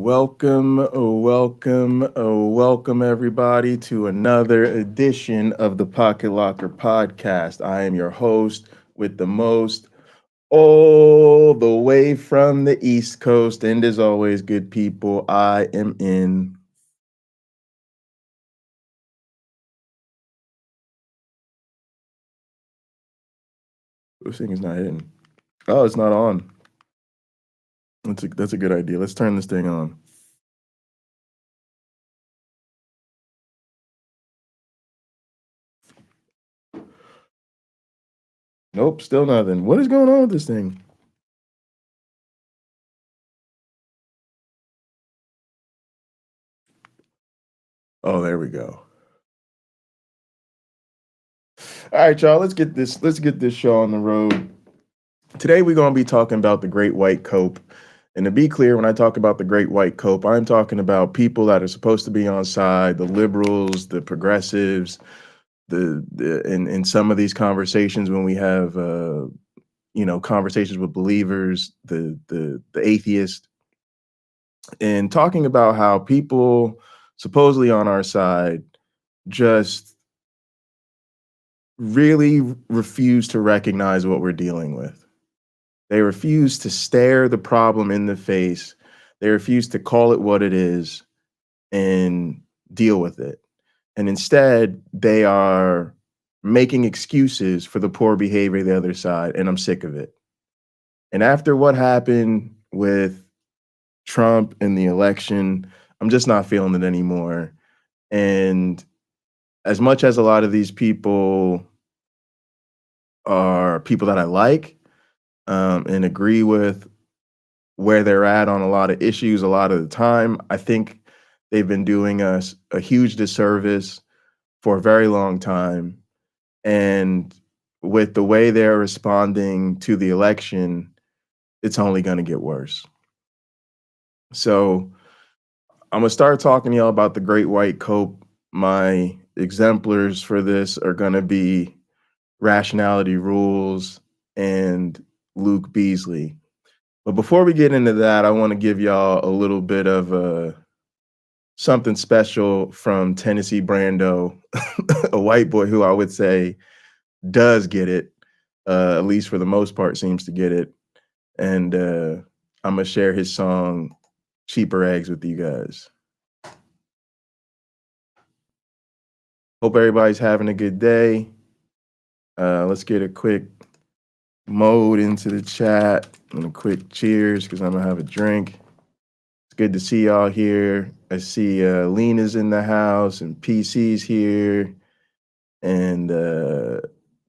Welcome everybody to another edition of the Pocket Locker podcast. I am your host with the most, all the way from the East Coast, and as always, good people, I am in. This thing is not hitting. Oh, it's not on. That's a good idea. Let's turn this thing on. Nope, still nothing. What is going on with this thing? Oh, there we go. All right, y'all, let's get this show on the road. Today we're going to be talking about the Great White Cope. And to be clear, when I talk about the Great White Cope, I'm talking about people that are supposed to be on side, the liberals, the progressives, in some of these conversations when we have conversations with believers, the atheist, and talking about how people supposedly on our side just really refuse to recognize what we're dealing with. They refuse to stare the problem in the face. They refuse to call it what it is and deal with it. And instead, they are making excuses for the poor behavior of the other side, and I'm sick of it. And after what happened with Trump in the election, I'm just not feeling it anymore. And as much as a lot of these people are people that I like, and agree with where they're at on a lot of issues a lot of the time, I think they've been doing us a huge disservice for a very long time. And with the way they're responding to the election, it's only going to get worse. So I'm going to start talking to y'all about the Great White Cope. My exemplars for this are going to be Rationality Rules and Luke Beasley. But before we get into that, I want to give y'all a little bit of something special from Tennessee Brando, a white boy who I would say does get it, at least for the most part seems to get it. And I'm going to share his song, Cheaper Eggs, with you guys. Hope everybody's having a good day. Let's get a quick mode into the chat and a quick cheers because I'm gonna have a drink. It's good to see y'all here. I see Lena's in the house and PC's here and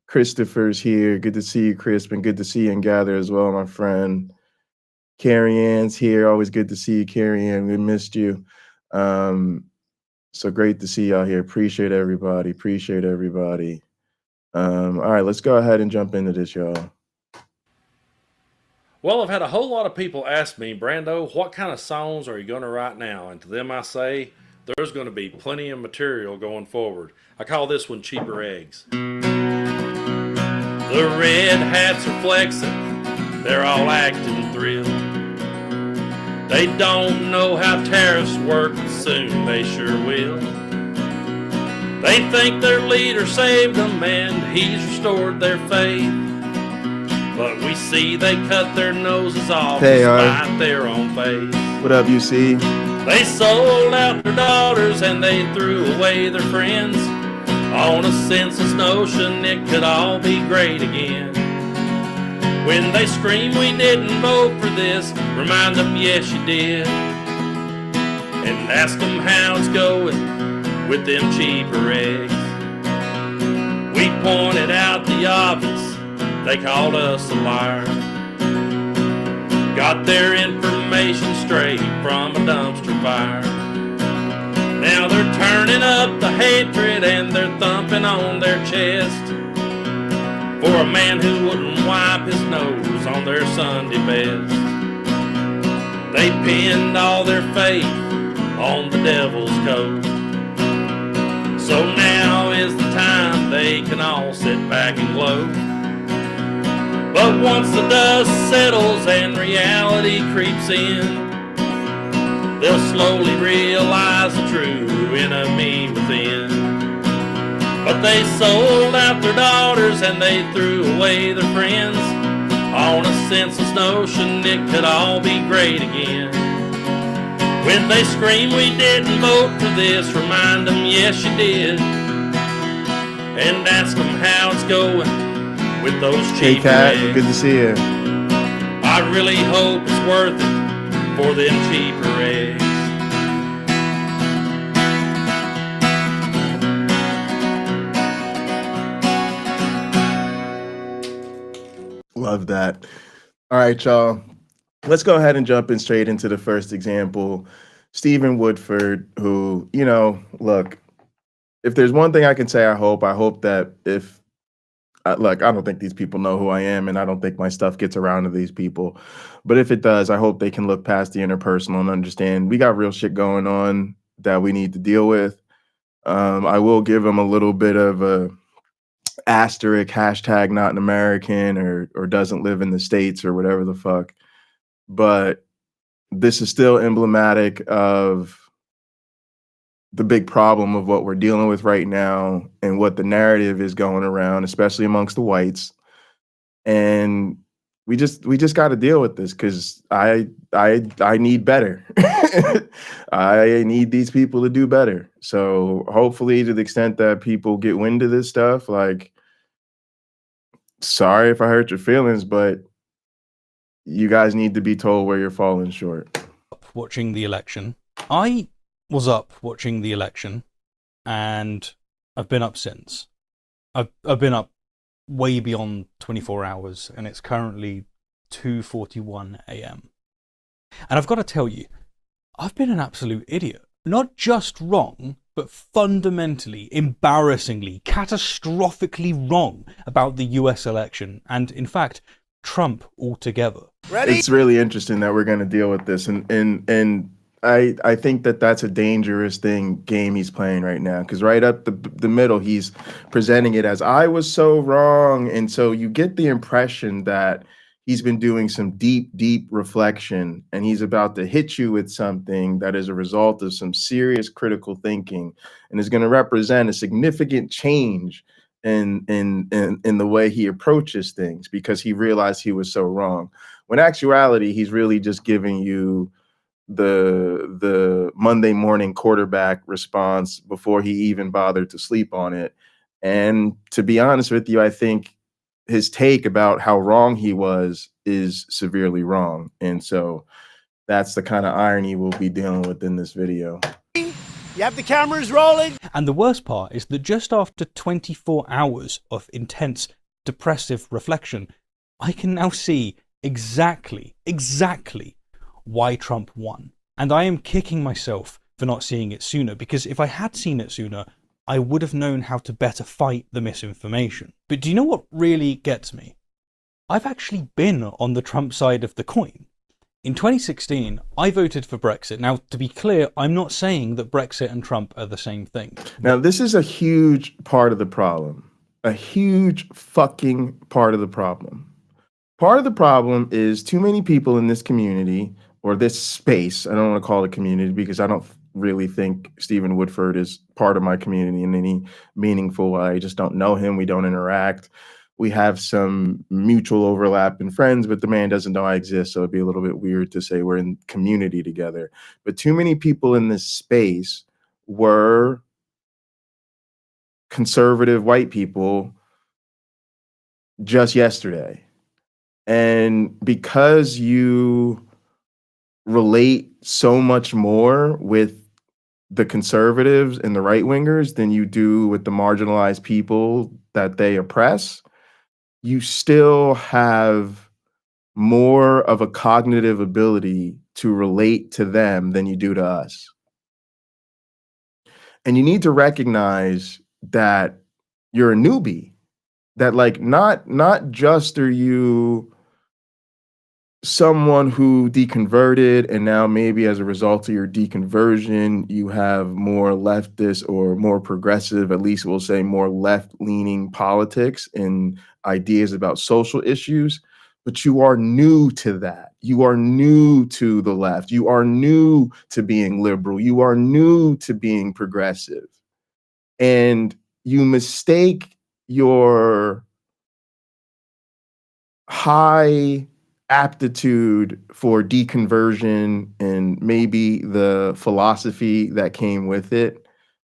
Christopher's here. Good to see you, Crispin. Good to see you and Gather as well, my friend. Carrie Ann's here. Always good to see you, Carrie Ann. We missed you. So great to see y'all here. Appreciate everybody. All right, let's go ahead and jump into this, y'all. Well, I've had a whole lot of people ask me, Brando, what kind of songs are you going to write now? And to them I say, there's going to be plenty of material going forward. I call this one Cheaper Eggs. The red hats are flexing, they're all acting thrilled. They don't know how tariffs work, but soon they sure will. They think their leader saved them and he's restored their faith. But we see they cut their noses off despite their own face. What up, UC? They sold out their daughters and they threw away their friends on a senseless notion it could all be great again. When they scream we didn't vote for this, remind them yes you did. And ask them how it's going with them cheaper eggs. We pointed out the obvious. They called us a liar. Got their information straight from a dumpster fire. Now they're turning up the hatred and they're thumping on their chest for a man who wouldn't wipe his nose on their Sunday best. They pinned all their faith on the devil's coat. So now is the time they can all sit back and gloat. But once the dust settles and reality creeps in, they'll slowly realize the true enemy within. But they sold out their daughters and they threw away their friends on a senseless notion it could all be great again. When they scream we didn't vote for this, remind them yes you did, and ask them how it's going with those cheap Cat, eggs. good to see you. I really hope it's worth it for them cheaper eggs. Love that. All right, y'all. Let's go ahead and jump in straight into the first example. Stephen Woodford, who, you know, look, if there's one thing I can say, I hope that if, look, I don't think these people know who I am, and I don't think my stuff gets around to these people. But if it does, I hope they can look past the interpersonal and understand we got real shit going on that we need to deal with. I will give them a little bit of a asterisk, hashtag not an American, or doesn't live in the States or whatever the fuck. But this is still emblematic of the big problem of what we're dealing with right now and what the narrative is going around, especially amongst the whites. And we just got to deal with this, because I need better. I need these people to do better. So hopefully, to the extent that people get wind of this stuff, like, sorry if I hurt your feelings, but you guys need to be told where you're falling short. Watching the election. I was up watching the election, and I've been up since. I've been up way beyond 24 hours, and it's currently 2:41 a.m. And I've got to tell you, I've been an absolute idiot. Not just wrong, but fundamentally, embarrassingly, catastrophically wrong about the US election, and in fact, Trump altogether. Ready? It's really interesting that we're going to deal with this, and I think that that's a dangerous game he's playing right now, because right up the middle, he's presenting it as I was so wrong, and so you get the impression that he's been doing some deep reflection, and he's about to hit you with something that is a result of some serious critical thinking, and is going to represent a significant change in the way he approaches things, because he realized he was so wrong. When actuality, he's really just giving you the Monday morning quarterback response before he even bothered to sleep on it. And to be honest with you, I think his take about how wrong he was is severely wrong. And so that's the kind of irony we'll be dealing with in this video. You have the cameras rolling. And the worst part is that just after 24 hours of intense, depressive reflection, I can now see exactly why Trump won. And I am kicking myself for not seeing it sooner, because if I had seen it sooner, I would have known how to better fight the misinformation. But do you know what really gets me? I've actually been on the Trump side of the coin. In 2016, I voted for Brexit. Now, to be clear, I'm not saying that Brexit and Trump are the same thing. Now, this is a huge part of the problem. A huge fucking part of the problem. Part of the problem is too many people in this community, or this space, I don't want to call it community, because I don't really think Stephen Woodford is part of my community in any meaningful way. I just don't know him. We don't interact. We have some mutual overlap in friends, but the man doesn't know I exist, so it'd be a little bit weird to say we're in community together. But too many people in this space were conservative white people just yesterday. And because you relate so much more with the conservatives and the right-wingers than you do with the marginalized people that they oppress, you still have more of a cognitive ability to relate to them than you do to us. And you need to recognize that you're a newbie, that like not just are you someone who deconverted and now maybe as a result of your deconversion, you have more leftist or more progressive, at least we'll say more left-leaning politics and ideas about social issues, but you are new to that. You are new to the left. You are new to being liberal. You are new to being progressive. And you mistake your high aptitude for deconversion and maybe the philosophy that came with it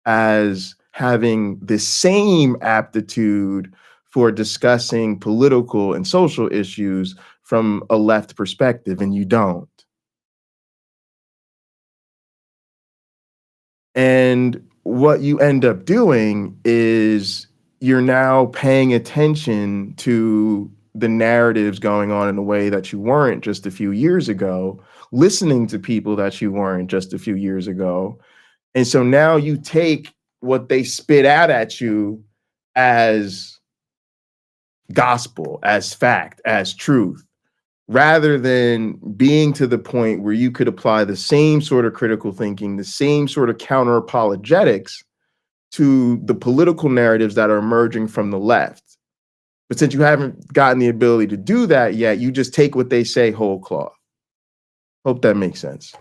as having the same aptitude for discussing political and social issues from a left perspective, and you don't. And what you end up doing is you're now paying attention to the narratives going on in a way that you weren't just a few years ago, listening to people that you weren't just a few years ago. And so now you take what they spit out at you as gospel, as fact, as truth, rather than being to the point where you could apply the same sort of critical thinking, the same sort of counter apologetics to the political narratives that are emerging from the left. But since you haven't gotten the ability to do that yet, you just take what they say whole cloth. Hope that makes sense.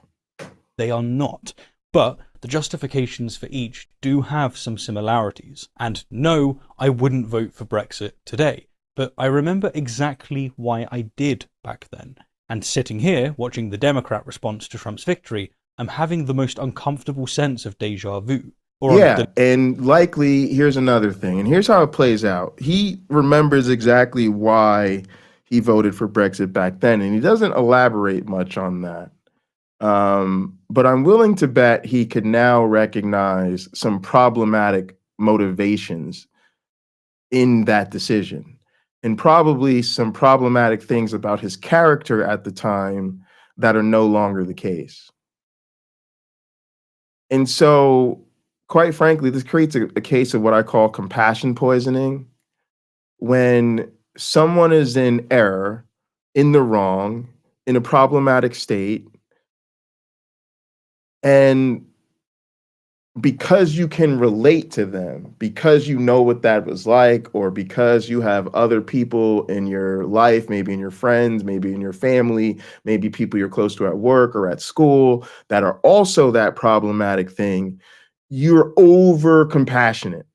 They are not. But the justifications for each do have some similarities. And no, I wouldn't vote for Brexit today. But I remember exactly why I did back then. And sitting here, watching the Democrat response to Trump's victory, I'm having the most uncomfortable sense of deja vu. And likely, here's another thing, and here's how it plays out. He remembers exactly why he voted for Brexit back then, and he doesn't elaborate much on that. But I'm willing to bet he could now recognize some problematic motivations in that decision, and probably some problematic things about his character at the time that are no longer the case. And so, quite frankly, this creates a case of what I call compassion poisoning. When someone is in error, in the wrong, in a problematic state, and because you can relate to them, because you know what that was like, or because you have other people in your life, maybe in your friends, maybe in your family, maybe people you're close to at work or at school that are also that problematic thing, you're over compassionate.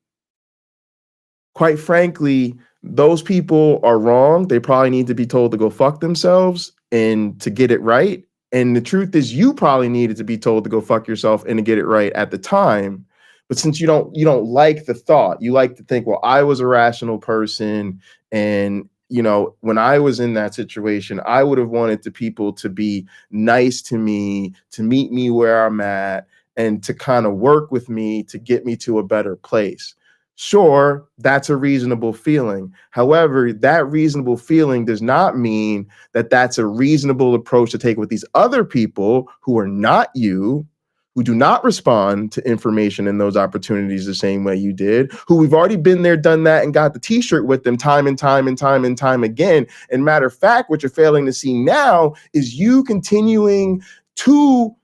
Quite frankly, those people are wrong. They probably need to be told to go fuck themselves and to get it right. And the truth is, you probably needed to be told to go fuck yourself and to get it right at the time. But since you don't like the thought, you like to think, well, I was a rational person, and when I was in that situation, I would have wanted the people to be nice to me, to meet me where I'm at, and to kind of work with me to get me to a better place. Sure, that's a reasonable feeling. However, that reasonable feeling does not mean that that's a reasonable approach to take with these other people who are not you, who do not respond to information and those opportunities the same way you did, who we've already been there, done that, and got the t-shirt with them time and time and time and time again. And matter of fact, what you're failing to see now is you continuing to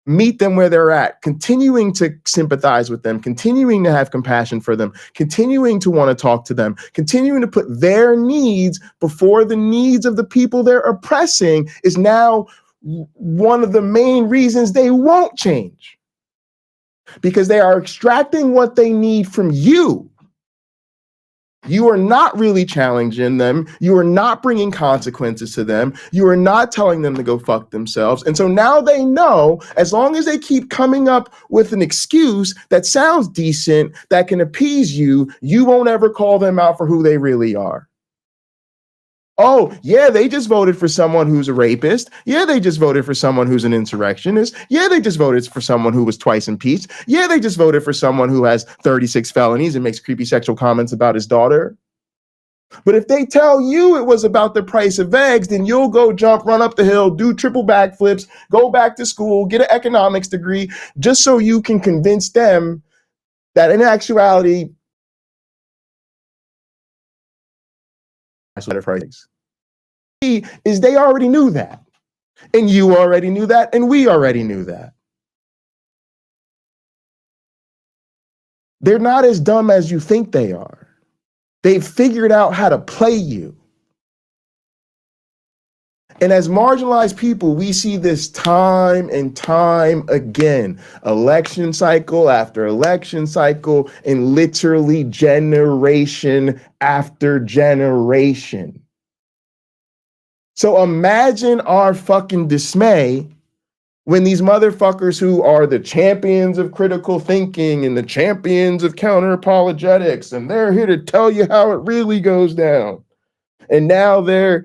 meet them where they're at, continuing to sympathize with them, continuing to have compassion for them, continuing to want to talk to them, continuing to put their needs before the needs of the people they're oppressing is now one of the main reasons they won't change. Because they are extracting what they need from you. You are not really challenging them. You are not bringing consequences to them. You are not telling them to go fuck themselves. And so now they know, as long as they keep coming up with an excuse that sounds decent, that can appease you, you won't ever call them out for who they really are. Oh, yeah, they just voted for someone who's a rapist. Yeah, they just voted for someone who's an insurrectionist. Yeah, they just voted for someone who was twice impeached. Yeah, they just voted for someone who has 36 felonies and makes creepy sexual comments about his daughter. But if they tell you it was about the price of eggs, then you'll go jump, run up the hill, do triple backflips, go back to school, get an economics degree, just so you can convince them that in actuality, is they already knew that. And you already knew that, and we already knew that. They're not as dumb as you think they are. They've figured out how to play you. And as marginalized people, we see this time and time again, election cycle after election cycle, and literally generation after generation. So imagine our fucking dismay when these motherfuckers who are the champions of critical thinking and the champions of counter apologetics, and they're here to tell you how it really goes down. And now they're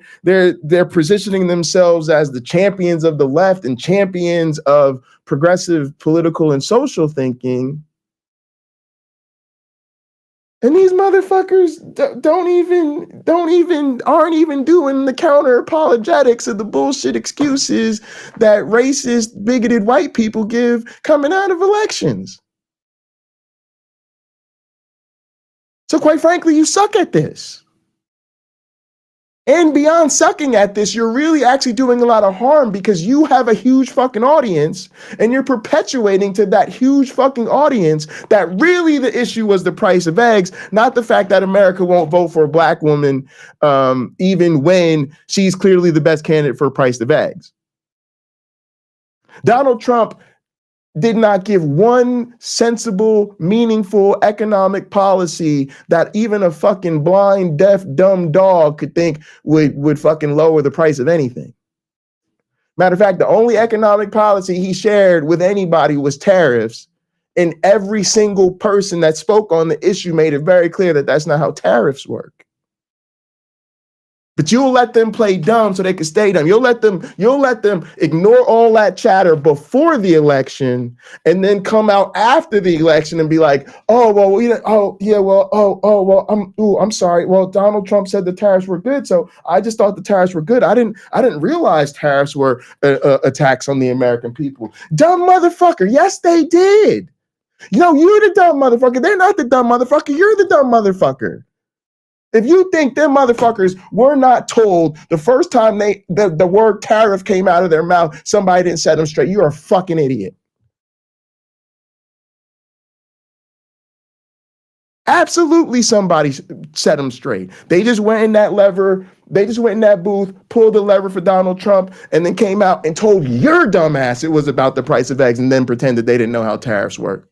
positioning themselves as the champions of the left and champions of progressive political and social thinking. And these motherfuckers aren't even doing the counter apologetics of the bullshit excuses that racist, bigoted white people give coming out of elections. So quite frankly, you suck at this. And beyond sucking at this, you're really actually doing a lot of harm because you have a huge fucking audience and you're perpetuating to that huge fucking audience that really the issue was the price of eggs, not the fact that America won't vote for a black woman, even when she's clearly the best candidate for a price of eggs. Donald Trump did not give one sensible, meaningful economic policy that even a fucking blind, deaf, dumb dog could think would fucking lower the price of anything. Matter of fact, the only economic policy he shared with anybody was tariffs, and every single person that spoke on the issue made it very clear that that's not how tariffs work. But you'll let them play dumb so they can stay dumb. You'll let them ignore all that chatter before the election and then come out after the election and be like, I'm sorry. Well, Donald Trump said the tariffs were good, so I just thought the tariffs were good. I didn't realize tariffs were attacks on the American people. Dumb motherfucker. Yes, they did. You're the dumb motherfucker. They're not the dumb motherfucker. You're the dumb motherfucker. If you think them motherfuckers were not told the first time the word tariff came out of their mouth, somebody didn't set them straight, you're a fucking idiot. Absolutely somebody set them straight. They just went in that booth, pulled the lever for Donald Trump, and then came out and told your dumb ass it was about the price of eggs and then pretended they didn't know how tariffs work.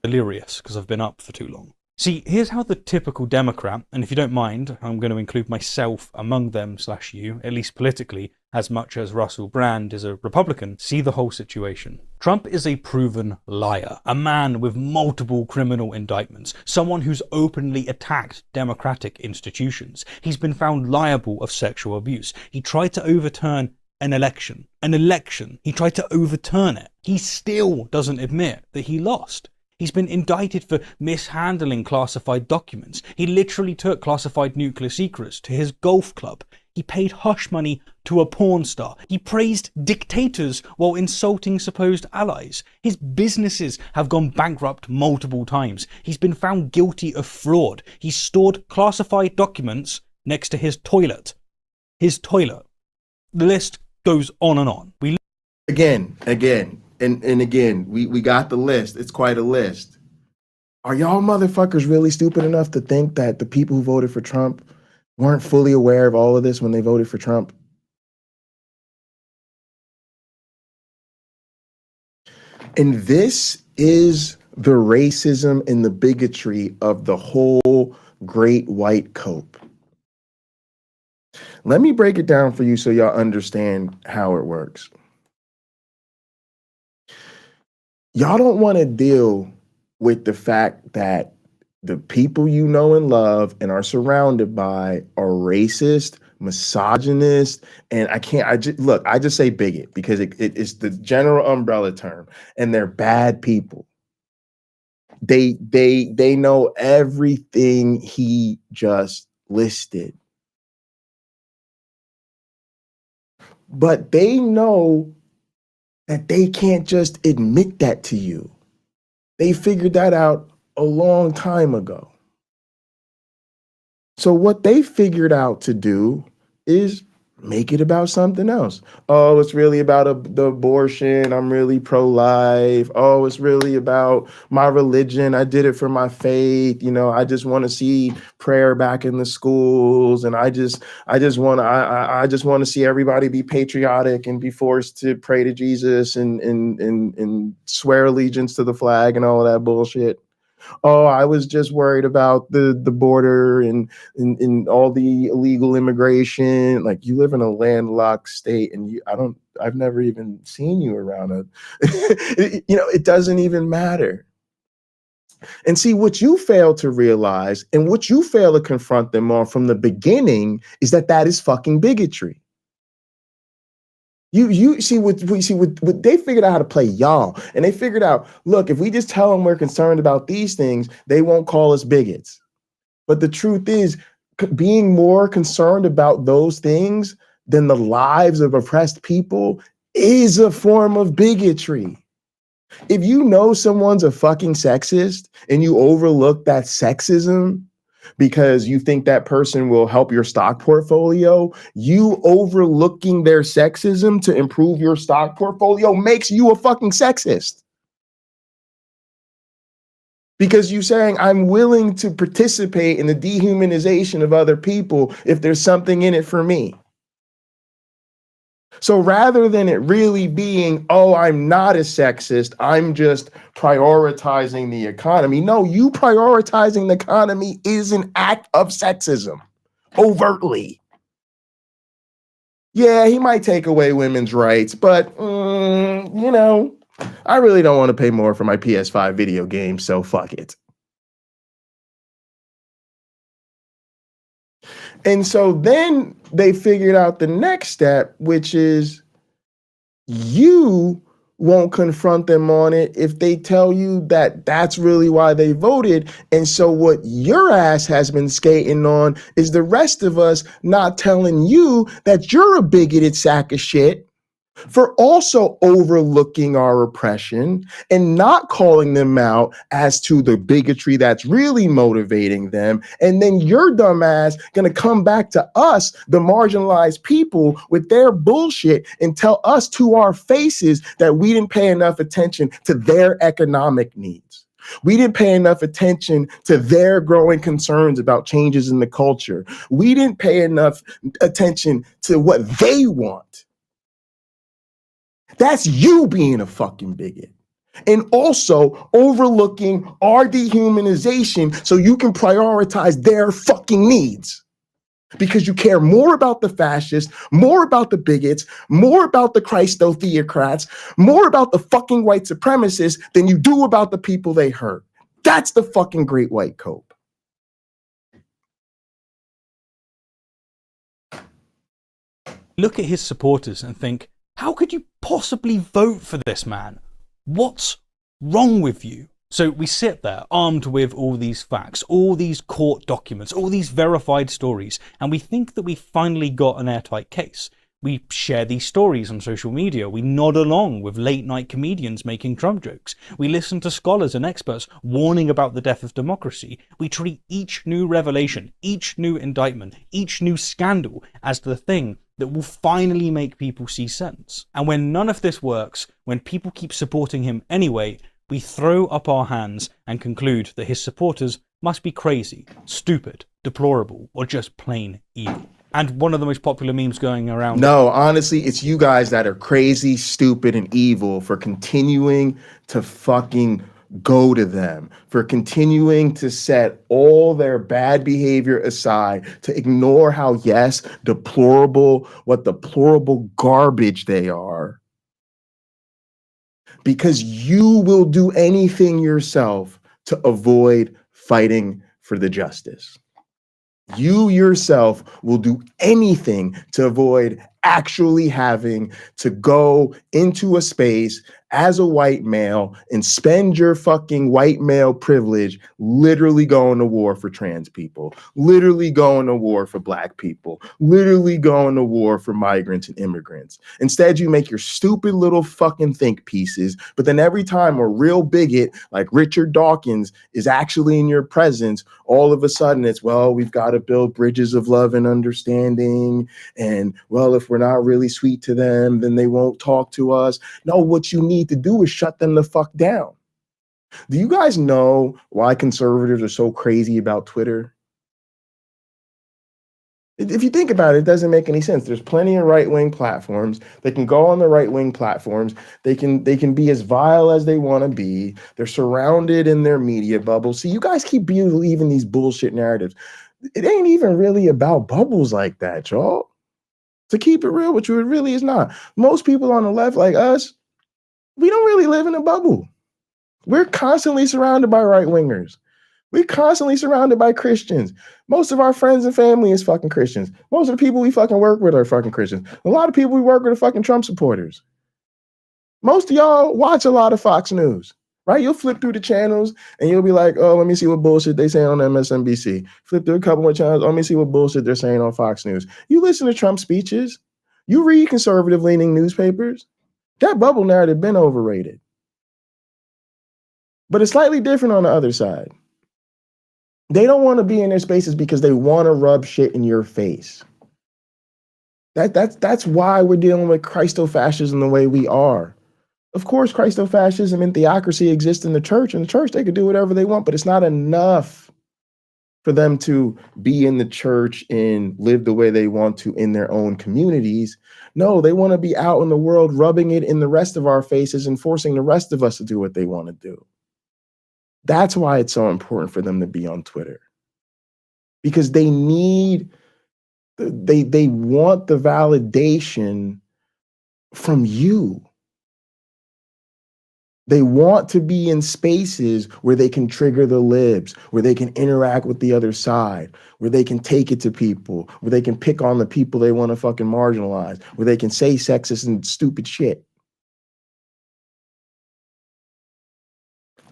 Delirious because I've been up for too long. See, here's how the typical Democrat, and if you don't mind, I'm going to include myself among them / you, at least politically, as much as Russell Brand is a Republican, see the whole situation. Trump is a proven liar, a man with multiple criminal indictments, someone who's openly attacked democratic institutions. He's been found liable of sexual abuse. He tried to overturn an election. He tried to overturn it. He still doesn't admit that he lost. He's been indicted for mishandling classified documents. He literally took classified nuclear secrets to his golf club. He paid hush money to a porn star. He praised dictators while insulting supposed allies. His businesses have gone bankrupt multiple times. He's been found guilty of fraud. He stored classified documents next to his toilet. His toilet. The list goes on and on. Again. And again, we got the list. It's quite a list. Are y'all motherfuckers really stupid enough to think that the people who voted for Trump weren't fully aware of all of this when they voted for Trump? And this is the racism and the bigotry of the whole great white cope. Let me break it down for you so y'all understand how it works. Y'all don't want to deal with the fact that the people you know and love and are surrounded by are racist, misogynist, and I just say bigot because it's the general umbrella term, and they're bad people. They know everything he just listed. But they know that they can't just admit that to you. They figured that out a long time ago. So what they figured out to do is Make it about something else. Oh, it's really about the abortion. I'm really pro-life. Oh, it's really about my religion. I did it for my faith. You know, I just want to see prayer back in the schools, and I just want to see everybody be patriotic and be forced to pray to Jesus and swear allegiance to the flag and all that bullshit. Oh, I was just worried about the border and all the illegal immigration. Like, you live in a landlocked state, and I've never even seen you around it doesn't even matter. And see, what you fail to realize and what you fail to confront them on from the beginning is that is fucking bigotry. You see what they figured out how to play y'all, and they figured out, look, if we just tell them we're concerned about these things, they won't call us bigots. But the truth is, being more concerned about those things than the lives of oppressed people is a form of bigotry. If you know someone's a fucking sexist and you overlook that sexism because you think that person will help your stock portfolio, you overlooking their sexism to improve your stock portfolio makes you a fucking sexist. Because you're saying, I'm willing to participate in the dehumanization of other people if there's something in it for me. So rather than it really being, oh, I'm not a sexist, I'm just prioritizing the economy. No, you prioritizing the economy is an act of sexism, overtly. Yeah, he might take away women's rights, but, I really don't want to pay more for my PS5 video game, so fuck it. And so then they figured out the next step, which is you won't confront them on it if they tell you that that's really why they voted. And so what your ass has been skating on is the rest of us not telling you that you're a bigoted sack of shit for also overlooking our oppression and not calling them out as to the bigotry that's really motivating them. And then your dumb ass gonna come back to us, the marginalized people, with their bullshit and tell us to our faces that we didn't pay enough attention to their economic needs. We didn't pay enough attention to their growing concerns about changes in the culture. We didn't pay enough attention to what they want. That's you being a fucking bigot. And also overlooking our dehumanization so you can prioritize their fucking needs. Because you care more about the fascists, more about the bigots, more about the Christo-theocrats, more about the fucking white supremacists than you do about the people they hurt. That's the fucking great white cope. Look at his supporters and think, how could you possibly vote for this man? What's wrong with you? So we sit there armed with all these facts, all these court documents, all these verified stories, and we think that we finally got an airtight case. We share these stories on social media. We nod along with late night comedians making Trump jokes. We listen to scholars and experts warning about the death of democracy. We treat each new revelation, each new indictment, each new scandal as the thing that will finally make people see sense. And when none of this works, when people keep supporting him anyway, we throw up our hands and conclude that his supporters must be crazy, stupid, deplorable, or just plain evil. And one of the most popular memes going around... No, honestly, it's you guys that are crazy, stupid, and evil for continuing to fucking go to them, for continuing to set all their bad behavior aside, to ignore how, yes, deplorable, what deplorable garbage they are. Because you will do anything yourself to avoid fighting for the justice. You yourself will do anything to avoid actually having to go into a space as a white male and spend your fucking white male privilege literally going to war for trans people, literally going to war for black people, literally going to war for migrants and immigrants. Instead, you make your stupid little fucking think pieces, but then every time a real bigot like Richard Dawkins is actually in your presence, all of a sudden it's, well, we've got to build bridges of love and understanding, and well, if we're not really sweet to them, then they won't talk to us. No, what you need to do is shut them the fuck down. Do you guys know why conservatives are so crazy about Twitter? If you think about it, it doesn't make any sense. There's plenty of right-wing platforms. They can go on the right-wing platforms. They can be as vile as they want to be. They're surrounded in their media bubble. See, you guys keep believing these bullshit narratives. It ain't even really about bubbles like that, y'all. To keep it real with you, it really is not. Most people on the left, like us, we don't really live in a bubble. We're constantly surrounded by right-wingers. We're constantly surrounded by Christians. Most of our friends and family is fucking Christians. Most of the people we fucking work with are fucking Christians. A lot of people we work with are fucking Trump supporters. Most of y'all watch a lot of Fox News, right? You'll flip through the channels and you'll be like, oh, let me see what bullshit they say on MSNBC. Flip through a couple more channels, let me see what bullshit they're saying on Fox News. You listen to Trump speeches. You read conservative-leaning newspapers. That bubble narrative been overrated. But it's slightly different on the other side. They don't want to be in their spaces because they want to rub shit in your face. That's why we're dealing with Christofascism the way we are. Of course, Christofascism and theocracy exist in the church. In the church, they could do whatever they want, but it's not enough for them to be in the church and live the way they want to in their own communities. No, they want to be out in the world, rubbing it in the rest of our faces and forcing the rest of us to do what they want to do. That's why it's so important for them to be on Twitter. Because they want the validation from you. They want to be in spaces where they can trigger the libs, where they can interact with the other side, where they can take it to people, where they can pick on the people they want to fucking marginalize, where they can say sexist and stupid shit.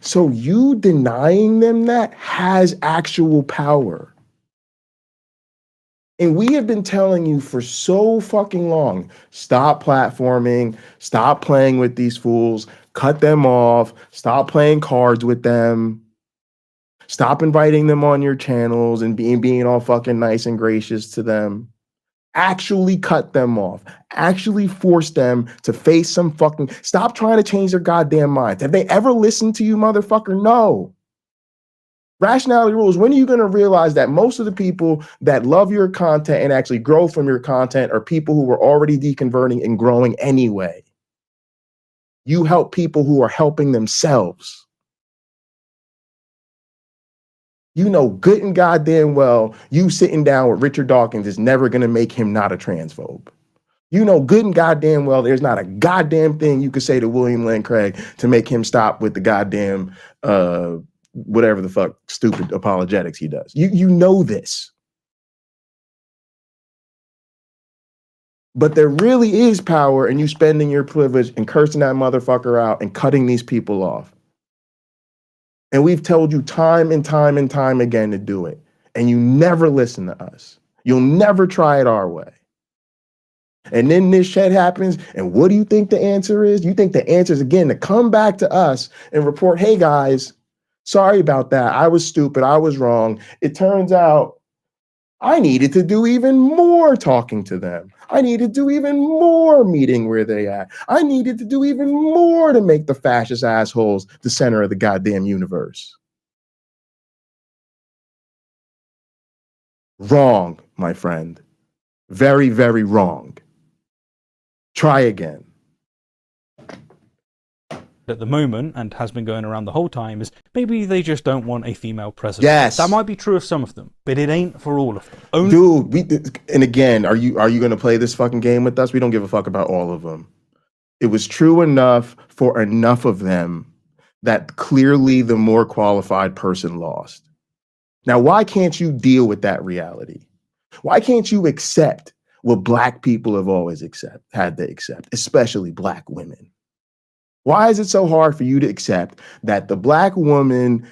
So you denying them that has actual power. And we have been telling you for so fucking long, stop platforming, stop playing with these fools, cut them off, stop playing cards with them, stop inviting them on your channels and being all fucking nice and gracious to them. Actually cut them off. Actually force them to face some fucking... Stop trying to change their goddamn minds. Have they ever listened to you, motherfucker? No. Rationality rules. When are you going to realize that most of the people that love your content and actually grow from your content are people who were already deconverting and growing anyway? You help people who are helping themselves. You know good and goddamn well you sitting down with Richard Dawkins is never going to make him not a transphobe. You know good and goddamn well there's not a goddamn thing you could say to William Lane Craig to make him stop with the goddamn whatever the fuck stupid apologetics he does. You know this. But there really is power in you spending your privilege and cursing that motherfucker out and cutting these people off. And we've told you time and time and time again to do it. And you never listen to us. You'll never try it our way. And then this shit happens. And what do you think the answer is? You think the answer is, again, to come back to us and report, hey, guys, sorry about that. I was stupid. I was wrong. It turns out I needed to do even more talking to them. I needed to do even more meeting where they at. I needed to do even more to make the fascist assholes the center of the goddamn universe. Wrong, my friend. Very, very wrong. Try again. At the moment, and has been going around the whole time, is maybe they just don't want a female president. Yes. That might be true of some of them, but it ain't for all of them. Dude, and again, are you going to play this fucking game with us? We don't give a fuck about all of them. It was true enough for enough of them that clearly the more qualified person lost. Now, why can't you deal with that reality? Why can't you accept what black people have always had to accept, especially black women. Why is it so hard for you to accept that the black woman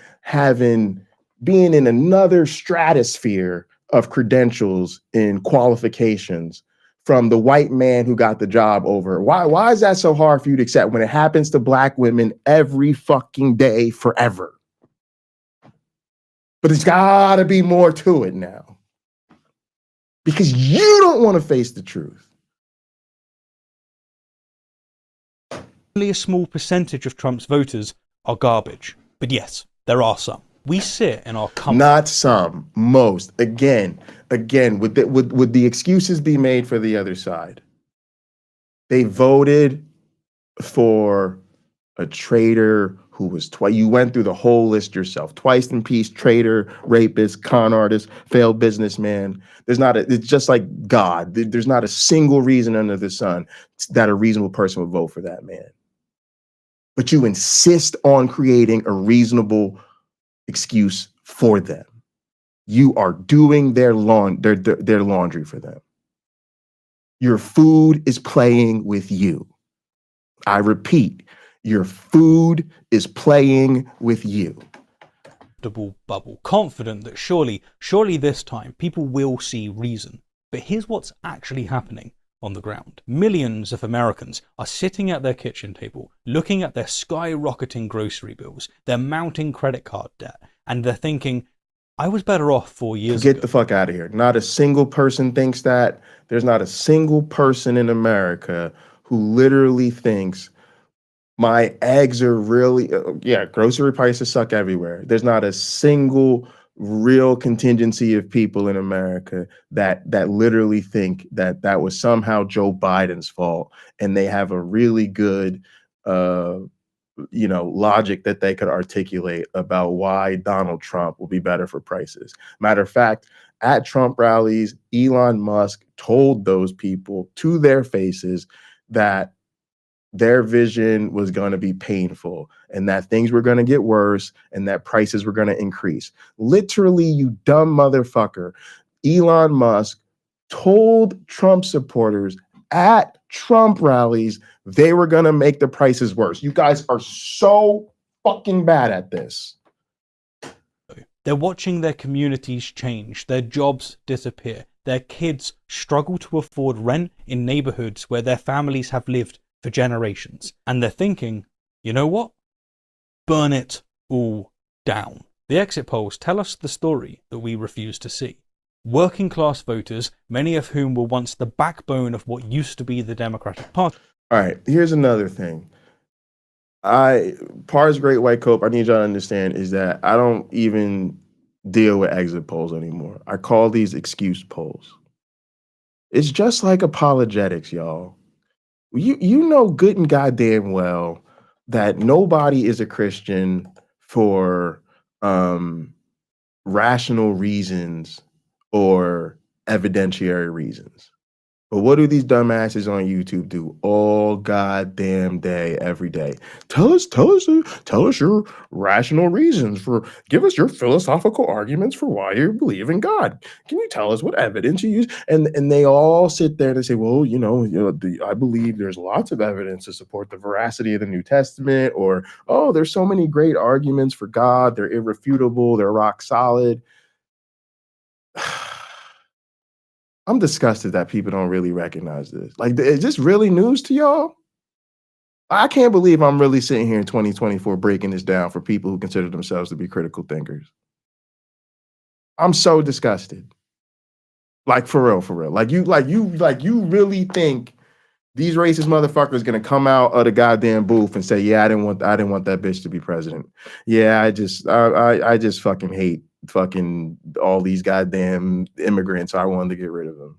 being in another stratosphere of credentials and qualifications from the white man who got the job over her? Why is that so hard for you to accept when it happens to black women every fucking day forever? But there's gotta be more to it now. Because you don't want to face the truth. Only a small percentage of Trump's voters are garbage. But yes, there are some. We sit in our comfort. Not some, most. Again, would the excuses be made for the other side? They voted for a traitor who was twice. You went through the whole list yourself. Twice in peace, traitor, rapist, con artist, failed businessman. It's just like God. There's not a single reason under the sun that a reasonable person would vote for that man. But you insist on creating a reasonable excuse for them. You are doing their laundry for them. Your food is playing with you. I repeat, your food is playing with you. Bubble, confident that surely this time people will see reason. But here's what's actually happening on the ground. Millions of Americans are sitting at their kitchen table, looking at their skyrocketing grocery bills, their mounting credit card debt, and they're thinking, I was better off 4 years ago. Get the fuck out of here. Not a single person thinks that. There's not a single person in America who literally thinks my eggs are really, grocery prices suck everywhere. There's not a single real contingency of people in America that literally think that was somehow Joe Biden's fault, and they have a really good logic that they could articulate about why Donald Trump will be better for prices. Matter of fact, at Trump rallies, Elon Musk told those people to their faces that their vision was going to be painful and that things were going to get worse and that prices were going to increase. Literally, you dumb motherfucker. Elon Musk told Trump supporters at Trump rallies they were going to make the prices worse. You guys are so fucking bad at this. They're watching their communities change, their jobs disappear, their kids struggle to afford rent in neighborhoods where their families have lived for generations. And they're thinking, you know what? Burn it all down. The exit polls tell us the story that we refuse to see. Working class voters, many of whom were once the backbone of what used to be the Democratic Party. All right, here's another thing. Par's Great White Cope, I need y'all to understand, is that I don't even deal with exit polls anymore. I call these excuse polls. It's just like apologetics, y'all. You know good and goddamn well that nobody is a Christian for rational reasons or evidentiary reasons. But what do these dumbasses on YouTube do all goddamn day, every day? Tell us your rational reasons give us your philosophical arguments for why you believe in God. Can you tell us what evidence you use? And they all sit there and they say, well, I believe there's lots of evidence to support the veracity of the New Testament, or, oh, there's so many great arguments for God. They're irrefutable. They're rock solid. I'm disgusted that people don't really recognize this. Like, is this really news to y'all? I can't believe I'm really sitting here in 2024 breaking this down for people who consider themselves to be critical thinkers. I'm so disgusted. Like, for real. Like you really think these racist motherfuckers gonna come out of the goddamn booth and say, yeah, I didn't want that bitch to be president. Yeah, I just fucking hate fucking all these goddamn immigrants. I wanted to get rid of them.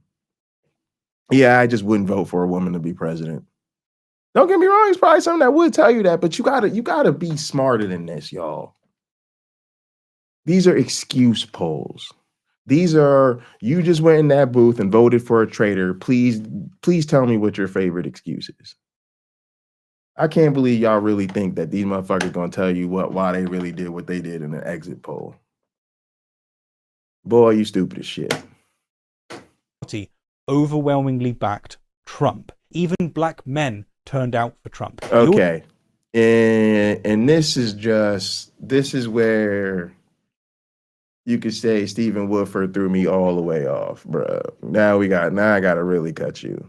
Yeah, I just wouldn't vote for a woman to be president. Don't get me wrong, it's probably something that would tell you that, but you gotta be smarter than this, y'all. These are excuse polls. These are, you just went in that booth and voted for a traitor. Please tell me what your favorite excuse is. I can't believe y'all really think that these motherfuckers gonna tell you why they really did what they did in an exit poll. Boy, you stupid as shit. overwhelmingly backed Trump. Even black men turned out for Trump. Okay. And this is where you could say Stephen Woodford threw me all the way off, bro. Now I gotta really cut you.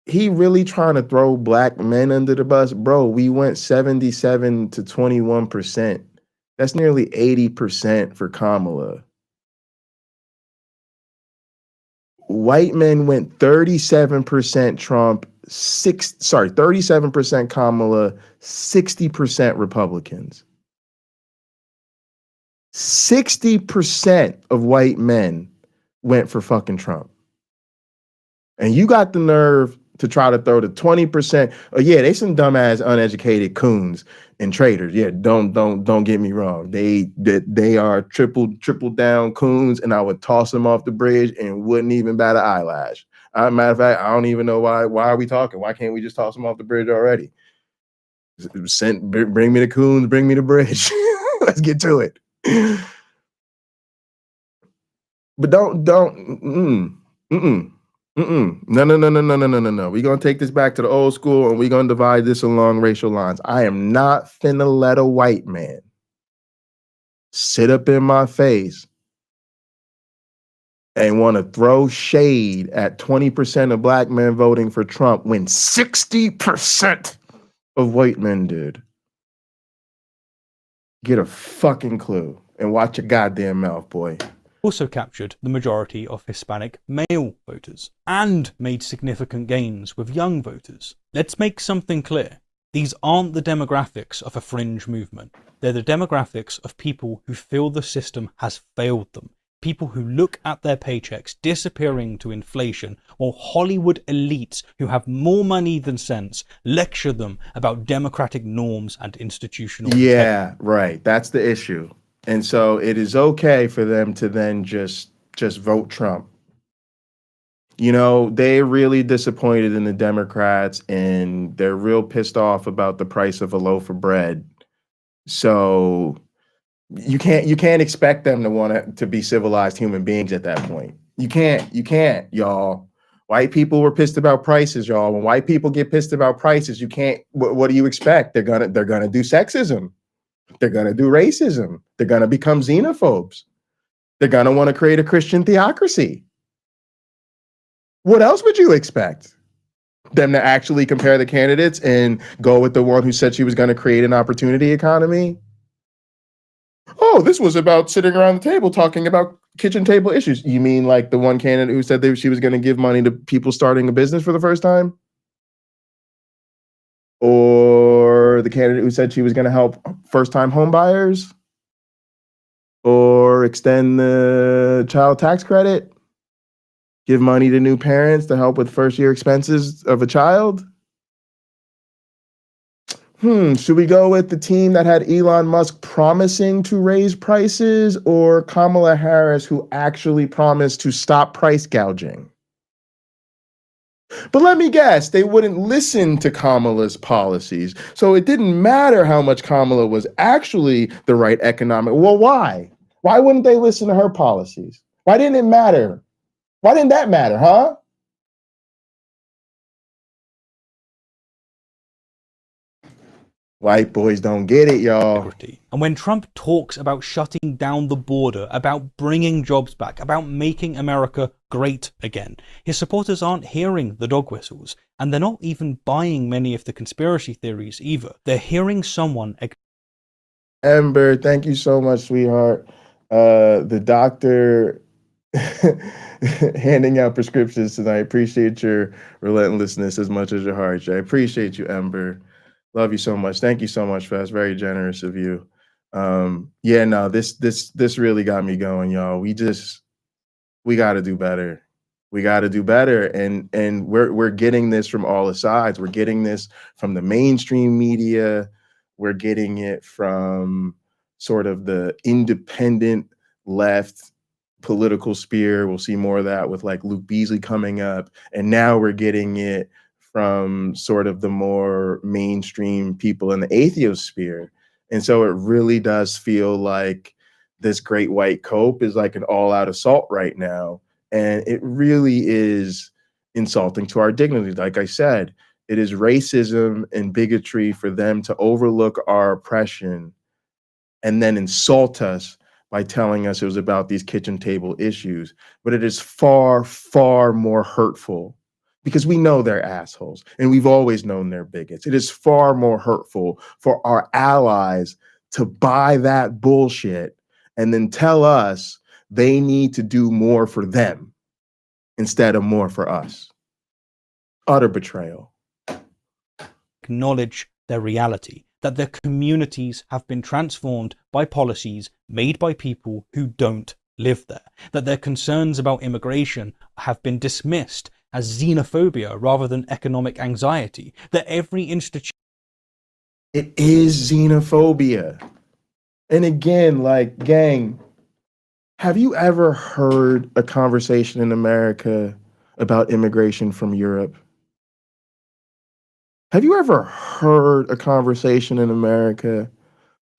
He really trying to throw black men under the bus, bro. We went 77 to 21%. That's nearly 80% for Kamala. White men went 37% Trump, 37% Kamala, 60% Republicans. 60% of white men went for fucking Trump. And you got the nerve to try to throw the 20%. Oh yeah, they some dumbass uneducated coons and traitors. Yeah, don't get me wrong. They are triple down coons, and I would toss them off the bridge and wouldn't even bat an eyelash. Matter of fact, I don't even know why are we talking? Why can't we just toss them off the bridge already? Bring me the coons, bring me the bridge. Let's get to it. But no. We're gonna take this back to the old school and we're gonna divide this along racial lines. I am not finna let a white man sit up in my face and want to throw shade at 20% of black men voting for Trump when 60% of white men did. Get a fucking clue and watch your goddamn mouth, boy. Also captured the majority of Hispanic male voters and made significant gains with young voters. Let's make something clear. These aren't the demographics of a fringe movement. They're the demographics of people who feel the system has failed them. People who look at their paychecks disappearing to inflation, while Hollywood elites who have more money than sense lecture them about democratic norms and institutional integrity. Right. That's the issue. And so it is okay for them to then just vote Trump. You know, they're really disappointed in the Democrats and they're real pissed off about the price of a loaf of bread. So you can't expect them to want to be civilized human beings at that point. You can't, y'all. White people were pissed about prices, y'all. When white people get pissed about prices, you can't. What do you expect? They're gonna do sexism. They're gonna do racism. They're gonna become xenophobes. They're gonna want to create a Christian theocracy. What else would you expect? Them to actually compare the candidates and go with the one who said she was going to create an opportunity economy? Oh, this was about sitting around the table talking about kitchen table issues. You mean like the one candidate who said that she was going to give money to people starting a business for the first time? Or the candidate who said she was going to help first-time home buyers? Or extend the child tax credit? Give money to new parents to help with first-year expenses of a child? Should we go with the team that had Elon Musk promising to raise prices, or Kamala Harris, who actually promised to stop price gouging? But let me guess, they wouldn't listen to Kamala's policies. So it didn't matter how much Kamala was actually the right economic. Well, why? Why wouldn't they listen to her policies? Why didn't it matter? Why didn't that matter, huh? White boys don't get it, y'all. And when Trump talks about shutting down the border, about bringing jobs back, about making America great again, his supporters aren't hearing the dog whistles, and they're not even buying many of the conspiracy theories either. They're hearing someone... Ember, thank you so much, sweetheart. The doctor handing out prescriptions tonight. Appreciate your relentlessness as much as your heart. I appreciate you, Ember. Love you so much. Thank you so much, Fast. Very generous of you. Yeah, no, this really got me going, y'all. We got to do better. We got to do better, and we're getting this from all the sides. We're getting this from the mainstream media. We're getting it from sort of the independent left political sphere. We'll see more of that with like Luke Beasley coming up, and now we're getting it from sort of the more mainstream people in the atheist sphere. And so it really does feel like this great white cope is like an all-out assault right now. And it really is insulting to our dignity. Like I said, it is racism and bigotry for them to overlook our oppression and then insult us by telling us it was about these kitchen table issues. But it is far, far more hurtful because we know they're assholes and we've always known they're bigots. It is far more hurtful for our allies to buy that bullshit and then tell us they need to do more for them instead of more for us. Utter betrayal. Acknowledge their reality, that their communities have been transformed by policies made by people who don't live there, that their concerns about immigration have been dismissed as xenophobia rather than economic anxiety, that every institution... It is xenophobia. And again, like, gang, have you ever heard a conversation in America about immigration from Europe? Have you ever heard a conversation in America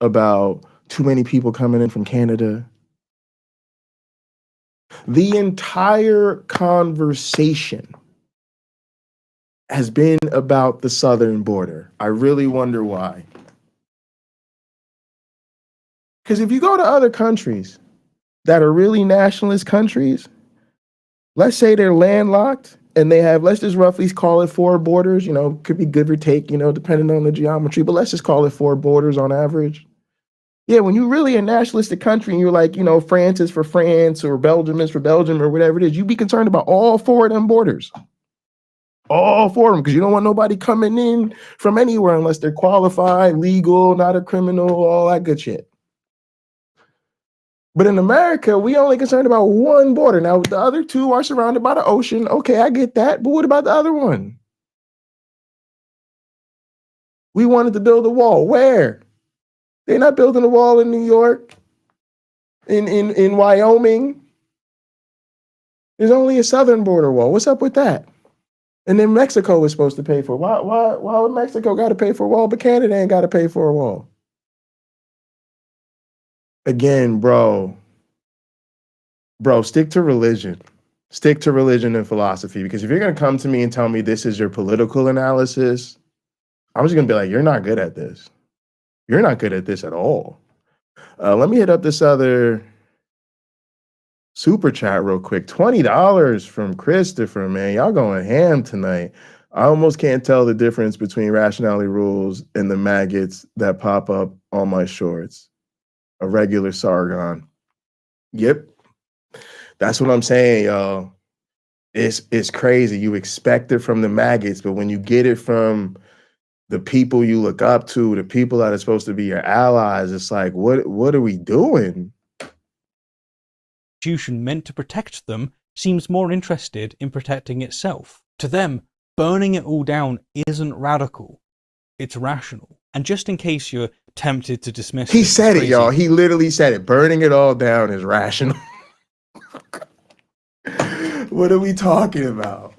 about too many people coming in from Canada? The entire conversation has been about the southern border. I really wonder why. Because if you go to other countries that are really nationalist countries, let's say they're landlocked and they have, let's just roughly call it 4 borders, you know, could be give or take, you know, depending on the geometry, but let's just call it 4 borders on average. Yeah, when you're really a nationalistic country and you're like, you know, France is for France or Belgium is for Belgium or whatever it is, you'd be concerned about all 4 of them borders. All 4 of them, because you don't want nobody coming in from anywhere unless they're qualified, legal, not a criminal, all that good shit. But in America, we only concerned about 1 border. Now, the other 2 are surrounded by the ocean. Okay, I get that. But what about the other one? We wanted to build a wall. Where? They're not building a wall in New York, in Wyoming. There's only a southern border wall. What's up with that? And then Mexico was supposed to pay for it. Why would Mexico got to pay for a wall, but Canada ain't got to pay for a wall? Again, bro, stick to religion. Stick to religion and philosophy, because if you're going to come to me and tell me this is your political analysis, I'm just going to be like, you're not good at this. You're not good at this at all. Let me hit up this other super chat real quick. $20 from Christopher, man. Y'all going ham tonight. I almost can't tell the difference between rationality rules and the maggots that pop up on my shorts. A regular Sargon. Yep. That's what I'm saying, y'all. It's crazy. You expect it from the maggots, but when you get it from the people you look up to, the people that are supposed to be your allies, it's like, what are we doing? Institution meant to protect them seems more interested in protecting itself. To them, burning it all down isn't radical. It's rational. And just in case you're tempted to dismiss He said it, y'all. He literally said it. Burning it all down is rational. What are we talking about?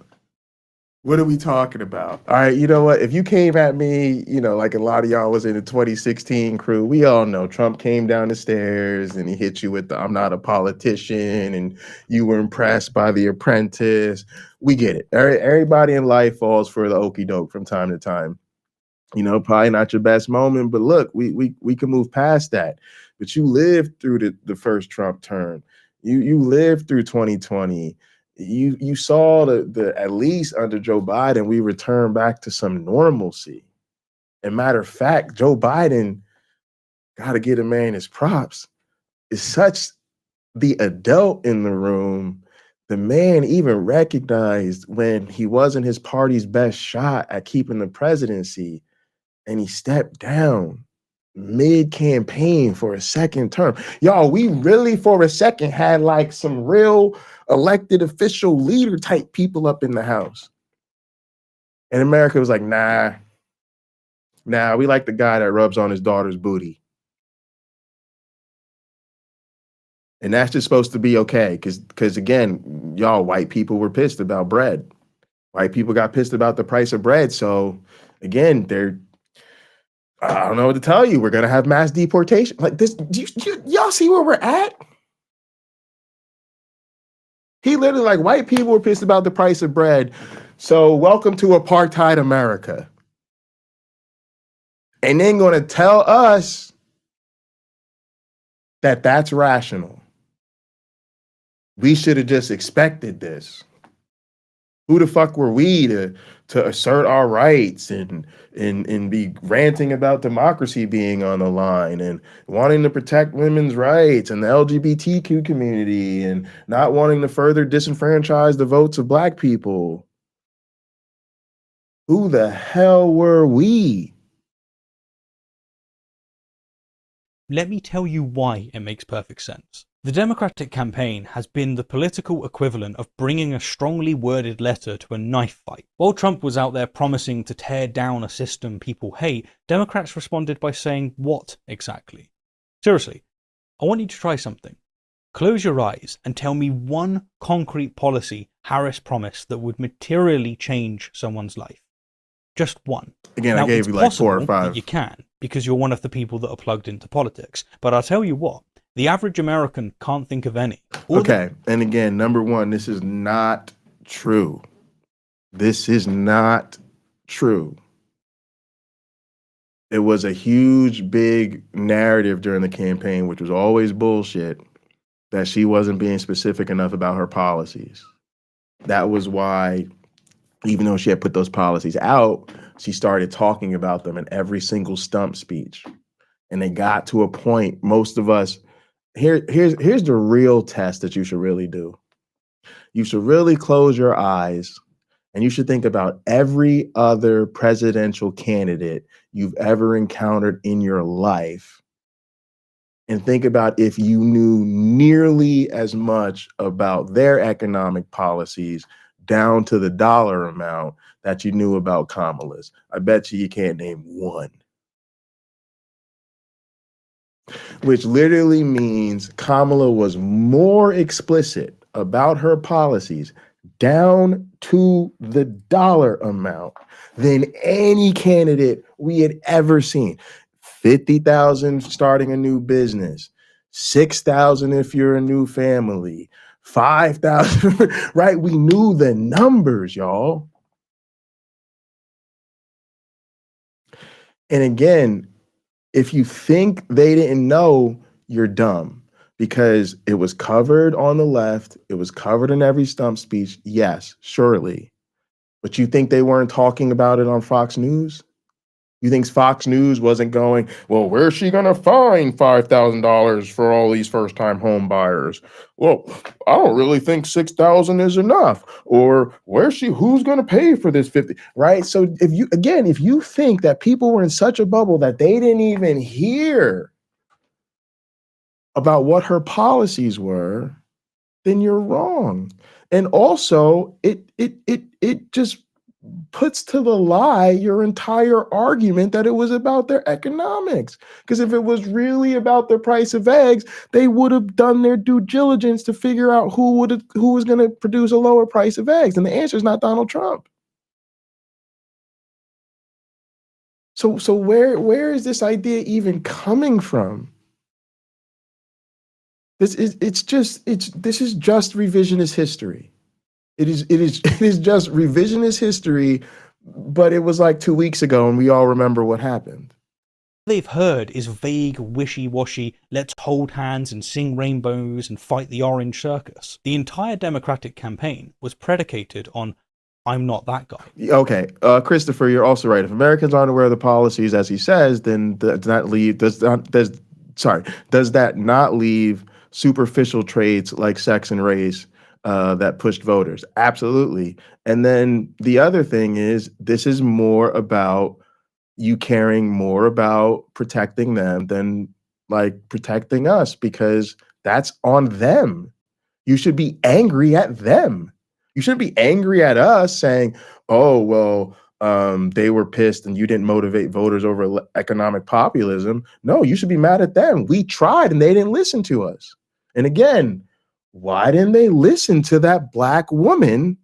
What are we talking about? All right, you know what? If you came at me, you know, like a lot of y'all was in the 2016 crew, we all know Trump came down the stairs and he hit you with the I'm not a politician and you were impressed by The Apprentice. We get it. Everybody in life falls for the okie doke from time to time. You know, probably not your best moment, but look, we can move past that. But you lived through the first Trump term. You lived through 2020. You saw the at least under Joe Biden, we returned back to some normalcy. And matter of fact, Joe Biden, gotta get a man his props, is such the adult in the room. The man even recognized when he wasn't his party's best shot at keeping the presidency, and he stepped down mid-campaign for a second term. Y'all, we really for a second had like some real elected official leader type people up in the house. And America was like, nah, we like the guy that rubs on his daughter's booty. And that's just supposed to be okay. Because again, y'all, white people were pissed about bread. White people got pissed about the price of bread. So again, I don't know what to tell you. We're going to have mass deportation. Like this, y'all see where we're at? He literally, like, white people were pissed about the price of bread. So welcome to apartheid America. And then going to tell us that that's rational. We should have just expected this. Who the fuck were we to assert our rights and be ranting about democracy being on the line and wanting to protect women's rights and the LGBTQ community and not wanting to further disenfranchise the votes of black people? Who the hell were we? Let me tell you why it makes perfect sense. The Democratic campaign has been the political equivalent of bringing a strongly worded letter to a knife fight. While Trump was out there promising to tear down a system people hate, Democrats responded by saying what exactly? Seriously, I want you to try something. Close your eyes and tell me one concrete policy Harris promised that would materially change someone's life. Just one. Again, Now, I gave it's you like 4 or possible 5. that you can, because you're one of the people that are plugged into politics. But I'll tell you what, the average American can't think of any. Okay, and again, number one, this is not true. This is not true. It was a huge, big narrative during the campaign, which was always bullshit, that she wasn't being specific enough about her policies. That was why, even though she had put those policies out, she started talking about them in every single stump speech. And they got to a point, most of us, here's the real test that you should really do. You should really close your eyes and you should think about every other presidential candidate you've ever encountered in your life and think about if you knew nearly as much about their economic policies down to the dollar amount that you knew about Kamala's. I bet you can't name one. Which literally means Kamala was more explicit about her policies down to the dollar amount than any candidate we had ever seen. 50,000 starting a new business, 6,000 if you're a new family, 5,000, right? We knew the numbers, y'all. And again, if you think they didn't know, you're dumb, because it was covered on the left. It was covered in every stump speech. Yes, surely. But you think they weren't talking about it on Fox News? You think Fox News wasn't going, well, where's she going to find $5,000 for all these first-time home buyers? Well, I don't really think 6,000 is enough. Or who's going to pay for this 50, right? So if you think that people were in such a bubble that they didn't even hear about what her policies were, then you're wrong. And also, it just puts to the lie your entire argument that it was about their economics. Because if it was really about the price of eggs, they would have done their due diligence to figure out who was going to produce a lower price of eggs. And the answer is not Donald Trump. So where is this idea even coming from? This is just revisionist history. It is just revisionist history, but it was like 2 weeks ago and we all remember what happened. They've heard is vague, wishy-washy, let's hold hands and sing rainbows and fight the orange circus. The entire Democratic campaign was predicated on, I'm not that guy. Okay, Christopher, you're also right. If Americans aren't aware of the policies, as he says, then does that not leave superficial traits like sex and race that pushed voters? Absolutely. And then the other thing is, this is more about you caring more about protecting them than like protecting us, because that's on them. You should be angry at them. You shouldn't be angry at us saying, oh, well, they were pissed and you didn't motivate voters over economic populism. No, you should be mad at them. We tried and they didn't listen to us. And again, why didn't they listen to that black woman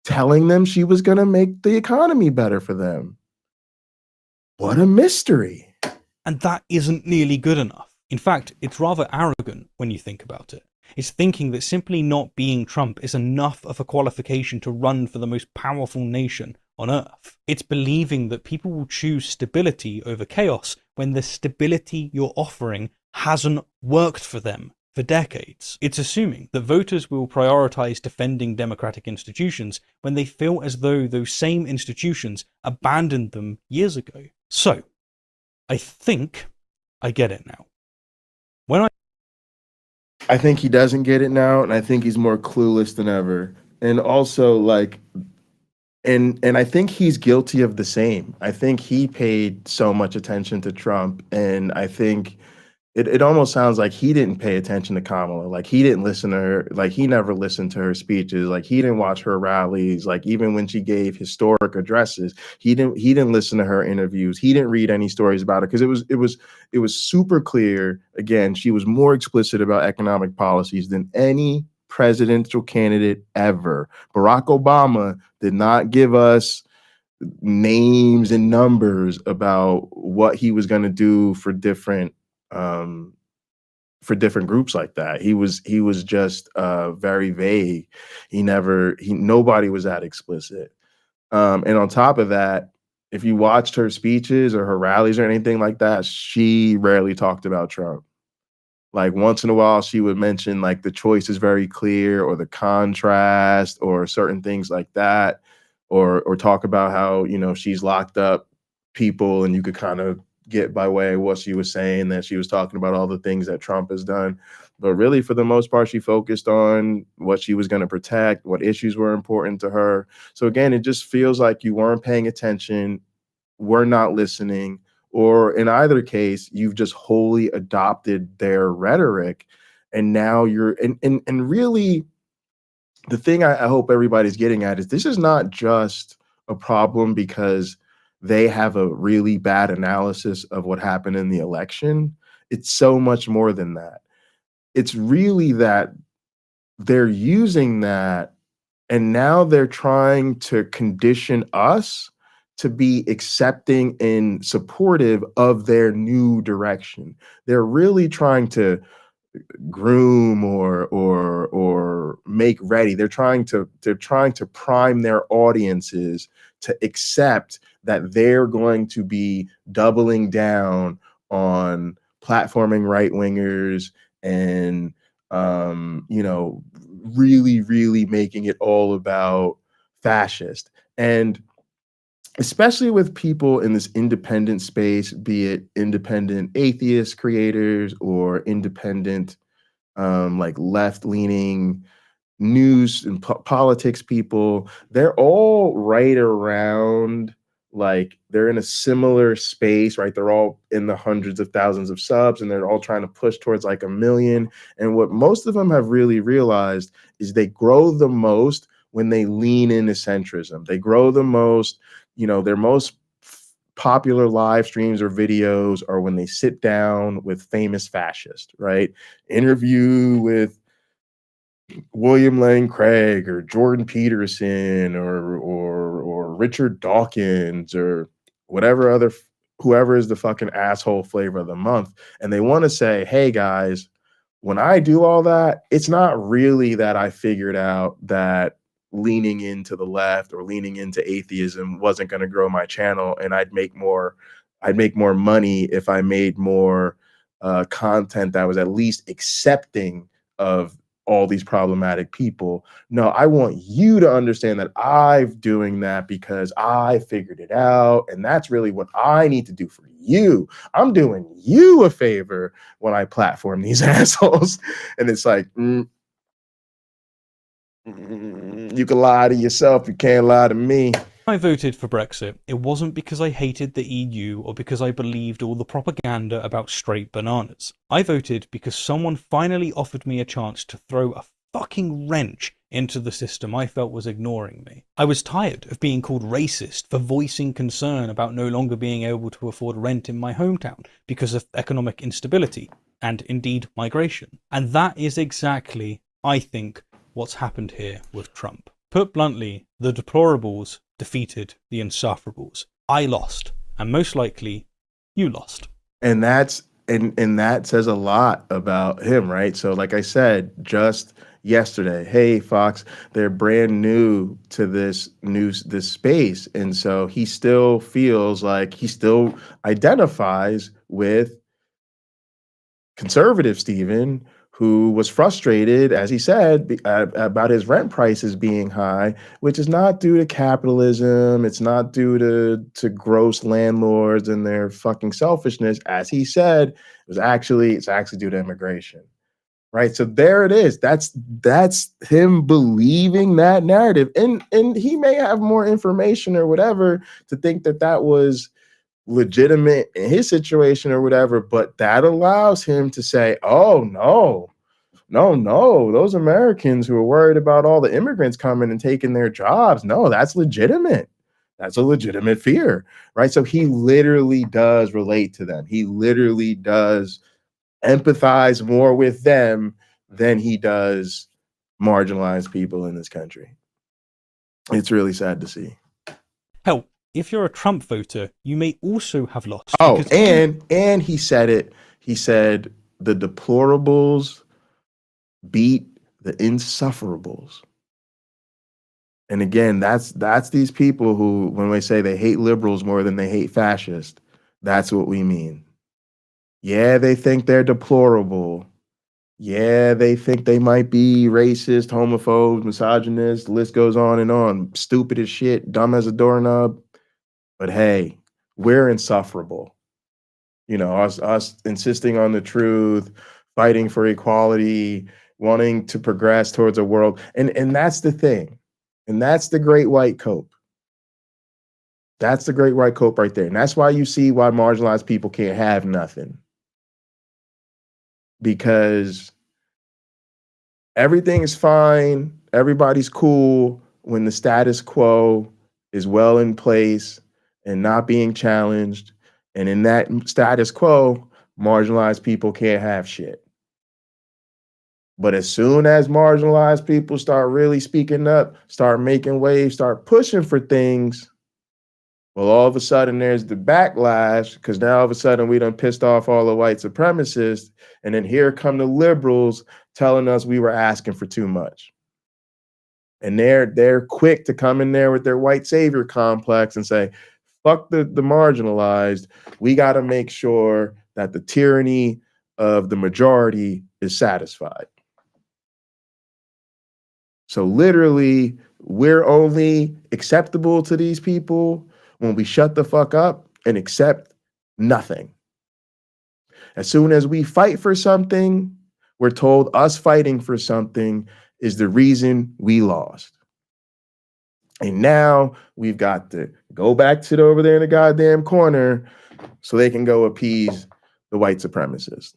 telling them she was going to make the economy better for them? What a mystery. And that isn't nearly good enough. In fact, it's rather arrogant when you think about it. It's thinking that simply not being Trump is enough of a qualification to run for the most powerful nation on earth. It's believing that people will choose stability over chaos when the stability you're offering hasn't worked for them for decades. It's assuming that voters will prioritize defending democratic institutions when they feel as though those same institutions abandoned them years ago. So, I think I get it now. I think he doesn't get it now, and I think he's more clueless than ever. And also, like, and I think he's guilty of the same. I think he paid so much attention to Trump, and I think it almost sounds like he didn't pay attention to Kamala. Like, he didn't listen to her. Like, he never listened to her speeches. Like, he didn't watch her rallies. Like, even when she gave historic addresses, he didn't listen to her interviews. He didn't read any stories about her, because it was super clear. Again, she was more explicit about economic policies than any presidential candidate ever. Barack Obama did not give us names and numbers about what he was going to do for different groups like that. He was just very vague. Nobody was that explicit. And on top of that, if you watched her speeches or her rallies or anything like that, she rarely talked about Trump. Like, once in a while, she would mention, like, the choice is very clear, or the contrast, or certain things like that, or talk about how, you know, she's locked up people, and you could kind of get by way of what she was saying, that she was talking about all the things that Trump has done. But really, for the most part, she focused on what she was going to protect, what issues were important to her. So again, it just feels like you weren't paying attention, were not listening, or in either case, you've just wholly adopted their rhetoric. And now you're, and really, the thing I hope everybody's getting at is, this is not just a problem because they have a really bad analysis of what happened in the election. It's so much more than that. It's really that they're using that, and now they're trying to condition us to be accepting and supportive of their new direction. They're really trying to groom or make ready. They're trying to prime their audiences to accept that they're going to be doubling down on platforming right wingers and you know, really making it all about fascist. And especially with people in this independent space, be it independent atheist creators or independent like left-leaning news and politics people, they're all right around, like, they're in a similar space, right? They're all in the hundreds of thousands of subs, and they're all trying to push towards like 1 million. And what most of them have really realized is they grow the most when they lean into centrism. They grow the most, you know, their most popular live streams or videos are when they sit down with famous fascists, right? Interview with William Lane Craig or Jordan Peterson or Richard Dawkins or whoever is the fucking asshole flavor of the month. And they want to say, hey guys, when I do all that, it's not really that I figured out that leaning into the left or leaning into atheism wasn't going to grow my channel, and I'd make more money if I made more content that was at least accepting of all these problematic people. No, I want you to understand that I'm doing that because I figured it out, and that's really what I need to do for you. I'm doing you a favor when I platform these assholes. And it's like, you can lie to yourself, you can't lie to me. I voted for Brexit, it wasn't because I hated the EU or because I believed all the propaganda about straight bananas. I voted because someone finally offered me a chance to throw a fucking wrench into the system I felt was ignoring me. I was tired of being called racist for voicing concern about no longer being able to afford rent in my hometown because of economic instability and indeed migration. And that is exactly, I think, what's happened here with Trump. Put bluntly, the deplorables defeated the insufferables. I lost, and most likely, you lost. And that's and that says a lot about him, right? So like I said just yesterday, hey Fox, they're brand new to this space, and so he still feels like he still identifies with conservative Stephen, who was frustrated, as he said, about his rent prices being high, which is not due to capitalism. It's not due to gross landlords and their fucking selfishness. As he said, it's actually due to immigration. Right. So there it is. That's him believing that narrative. And he may have more information or whatever to think that that was legitimate in his situation or whatever, but that allows him to say, oh no, those Americans who are worried about all the immigrants coming and taking their jobs, no, that's legitimate. That's a legitimate fear, right? So he literally does relate to them. He literally does empathize more with them than he does marginalized people in this country. It's really sad to see. Hell, if you're a Trump voter, you may also have lost. Oh, and he said it. He said the deplorables beat the insufferables. And again, that's these people who, when we say they hate liberals more than they hate fascists, that's what we mean. Yeah, they think they're deplorable. Yeah, they think they might be racist, homophobe, misogynist. The list goes on and on. Stupid as shit, dumb as a doorknob. But hey, we're insufferable. You know, us insisting on the truth, fighting for equality, wanting to progress towards a world. And that's the thing. And that's the great white cope. That's the great white cope right there. And that's why you see why marginalized people can't have nothing. Because everything is fine, everybody's cool when the status quo is well in place and not being challenged. And in that status quo, marginalized people can't have shit. But as soon as marginalized people start really speaking up, start making waves, start pushing for things, well, all of a sudden there's the backlash, because now all of a sudden we done pissed off all the white supremacists, and then here come the liberals telling us we were asking for too much. And they're quick to come in there with their white savior complex and say, fuck the marginalized. We got to make sure that the tyranny of the majority is satisfied. So literally, we're only acceptable to these people when we shut the fuck up and accept nothing. As soon as we fight for something, we're told us fighting for something is the reason we lost. And now we've got to go back, sit over there in the goddamn corner so they can go appease the white supremacists.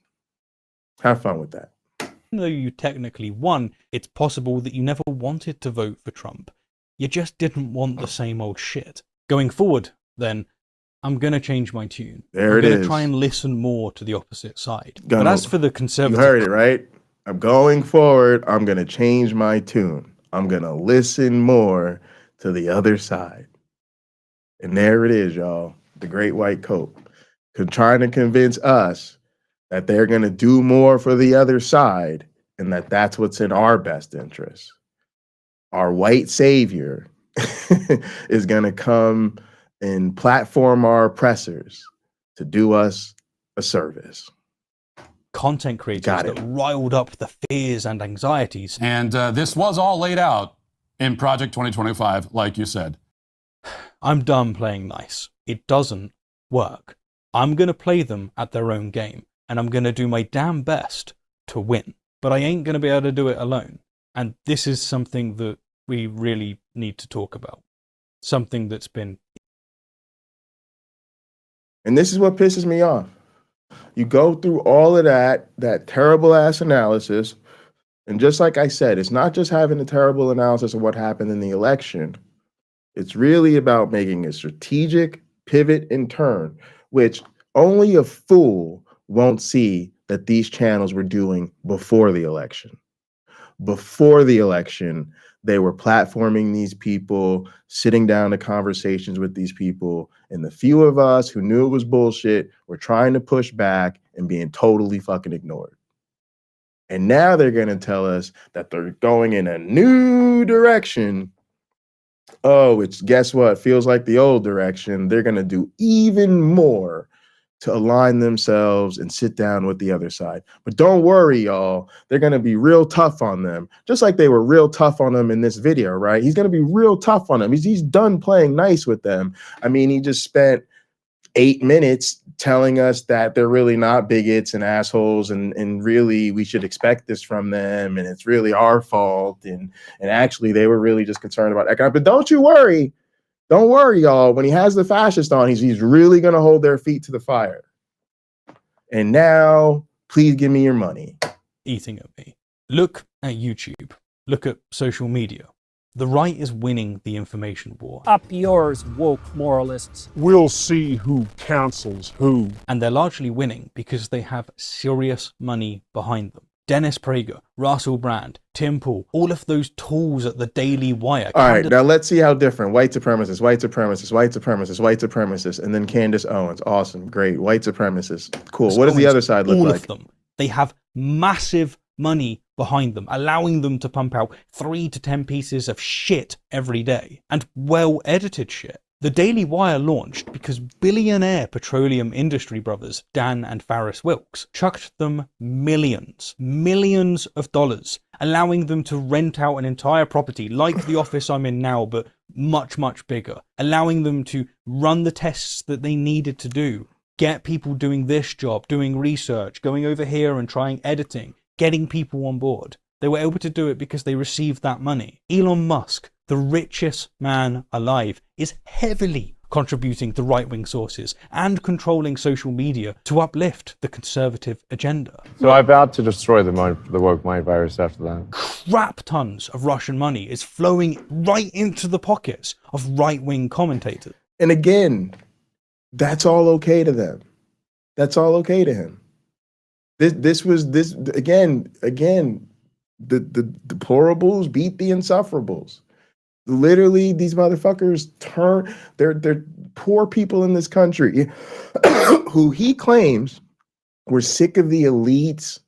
Have fun with that. Even though you technically won, it's possible that you never wanted to vote for Trump. You just didn't want the same old shit. Going forward, then, I'm going to change my tune. I'm going to try and listen more to the opposite side. But as for the conservative... You heard it, right? I'm going forward. I'm going to change my tune. I'm going to listen more to the other side. And there it is, y'all. The great white coat. Trying to convince us that they're going to do more for the other side and that that's what's in our best interest. Our white savior is going to come and platform our oppressors to do us a service. Content creators that riled up the fears and anxieties. And this was all laid out in Project 2025, like you said. I'm done playing nice. It doesn't work. I'm going to play them at their own game, and I'm going to do my damn best to win. But I ain't going to be able to do it alone. And this is something that we really need to talk about. Something that's been... And this is what pisses me off. You go through all of that terrible ass analysis. And just like I said, it's not just having a terrible analysis of what happened in the election. It's really about making a strategic pivot and turn, which only a fool won't see that these channels were doing before the election. Before the election, they were platforming these people, sitting down to conversations with these people, and the few of us who knew it was bullshit were trying to push back and being totally fucking ignored. And now they're going to tell us that they're going in a new direction. Oh, it's, guess what? Feels like the old direction. They're going to do even more to align themselves and sit down with the other side. But don't worry, y'all. They're going to be real tough on them, just like they were real tough on them in this video, right? He's going to be real tough on them. He's done playing nice with them. I mean, he just spent 8 minutes telling us that they're really not bigots and assholes, and really we should expect this from them, and it's really our fault, and actually they were really just concerned about economic. But don't worry, y'all. When he has the fascist on, he's really gonna hold their feet to the fire. And now, please give me your money. Eating at me. Look at YouTube. Look at social media. The right is winning the information war. Up yours, woke moralists. We'll see who cancels who. And they're largely winning because they have serious money behind them. Dennis Prager, Russell Brand, Tim Pool, all of those tools at the Daily Wire. All right, now let's see how different. White supremacists, white supremacists, white supremacists, white supremacists, and then Candace Owens. Awesome, great. White supremacists. Cool. What does the other side look like? All of them. They have massive money behind them, allowing them to pump out 3 to 10 pieces of shit every day, and well-edited shit. The Daily Wire launched because billionaire petroleum industry brothers Dan and Faris Wilks chucked them millions of dollars, allowing them to rent out an entire property like the office I'm in now, but much bigger, allowing them to run the tests that they needed to do, get people doing this job, doing research, going over here and trying editing, getting people on board. They were able to do it because they received that money. Elon Musk, the richest man alive, is heavily contributing to right-wing sources and controlling social media to uplift the conservative agenda. So I vowed to destroy the woke mind virus after that. Crap tons of Russian money is flowing right into the pockets of right-wing commentators. And again, that's all okay to them. That's all okay to him. This again, the deplorables beat the insufferables. Literally, these motherfuckers they're poor people in this country who he claims were sick of the elites.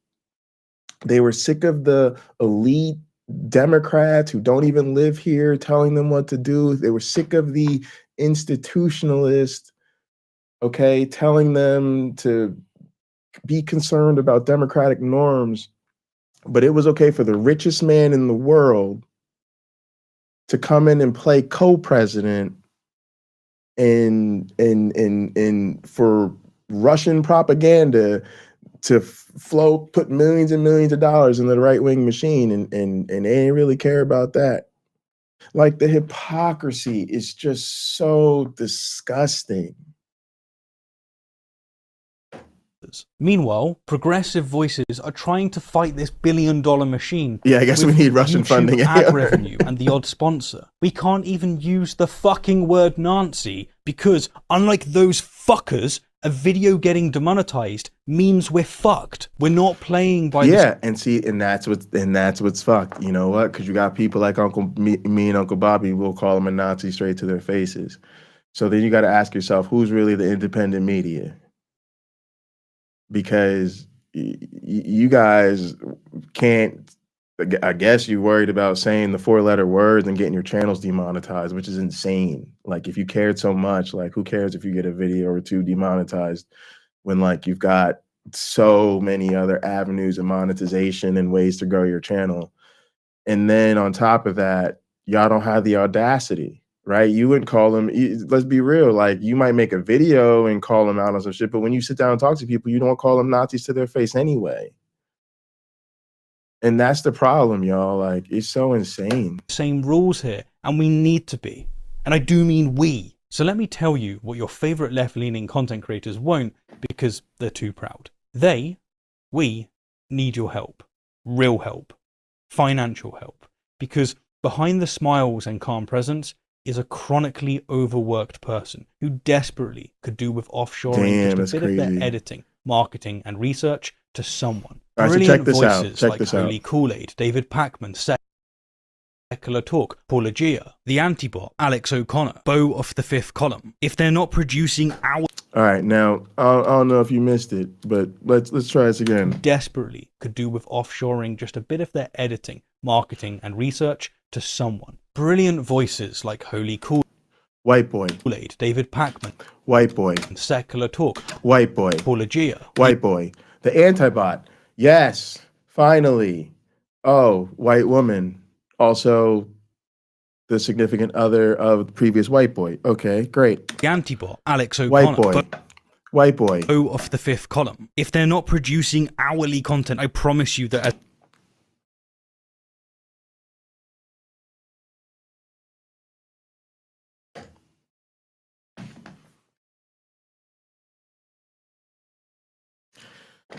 They were sick of the elite Democrats who don't even live here telling them what to do. They were sick of the institutionalists, okay, telling them to be concerned about democratic norms. But it was okay for the richest man in the world to come in and play co-president and for Russian propaganda to put millions and millions of dollars in the right-wing machine, and they didn't really care about that. Like, the hypocrisy is just so disgusting. Meanwhile, progressive voices are trying to fight this billion-dollar machine. Yeah, I guess we need Russian YouTube funding. ad revenue and the odd sponsor. We can't even use the fucking word Nazi because, unlike those fuckers, a video getting demonetized means we're fucked. We're not playing by and that's what's fucked. You know what? Because you got people like me and Uncle Bobby will call them a Nazi straight to their faces. So then you got to ask yourself, who's really the independent media? Because you guys can't, I guess you're worried about saying the 4-letter words and getting your channels demonetized, which is insane. Like, if you cared so much, like, who cares if you get a video or 2 demonetized when, like, you've got so many other avenues of monetization and ways to grow your channel. And then on top of that, y'all don't have the audacity. Right? You wouldn't call them, let's be real, like, you might make a video and call them out on some shit, but when you sit down and talk to people, you don't call them Nazis to their face anyway. And that's the problem, y'all. Like, it's so insane. Same rules here, and we need to be. And I do mean we. So let me tell you what your favorite left-leaning content creators won't, because they're too proud. We need your help. Real help. Financial help. Because behind the smiles and calm presence is a chronically overworked person who desperately could do with offshoring just a bit of their editing, marketing, and research to someone. All right, Brilliant so check this out. voices Check like this Holy out. Kool-Aid, David Pakman, secular talk, Paulogia, the Antibot, Alex O'Connor, Beau of the Fifth Column. If they're not producing our All right, now I don't know if you missed it, but let's try this again. desperately could do with offshoring just a bit of their editing, marketing, and research to someone. Brilliant voices like Holy White boy, Kool-Aid, David Pakman, white boy, secular talk, white boy, Paulogia, white boy, the antibot. Yes, finally. Oh, white woman. Also the significant other of the previous white boy. Okay, great. the Antibot, Alex White O'Connor, boy. White boy. Beau of the Fifth Column. If they're not producing hourly content, I promise you that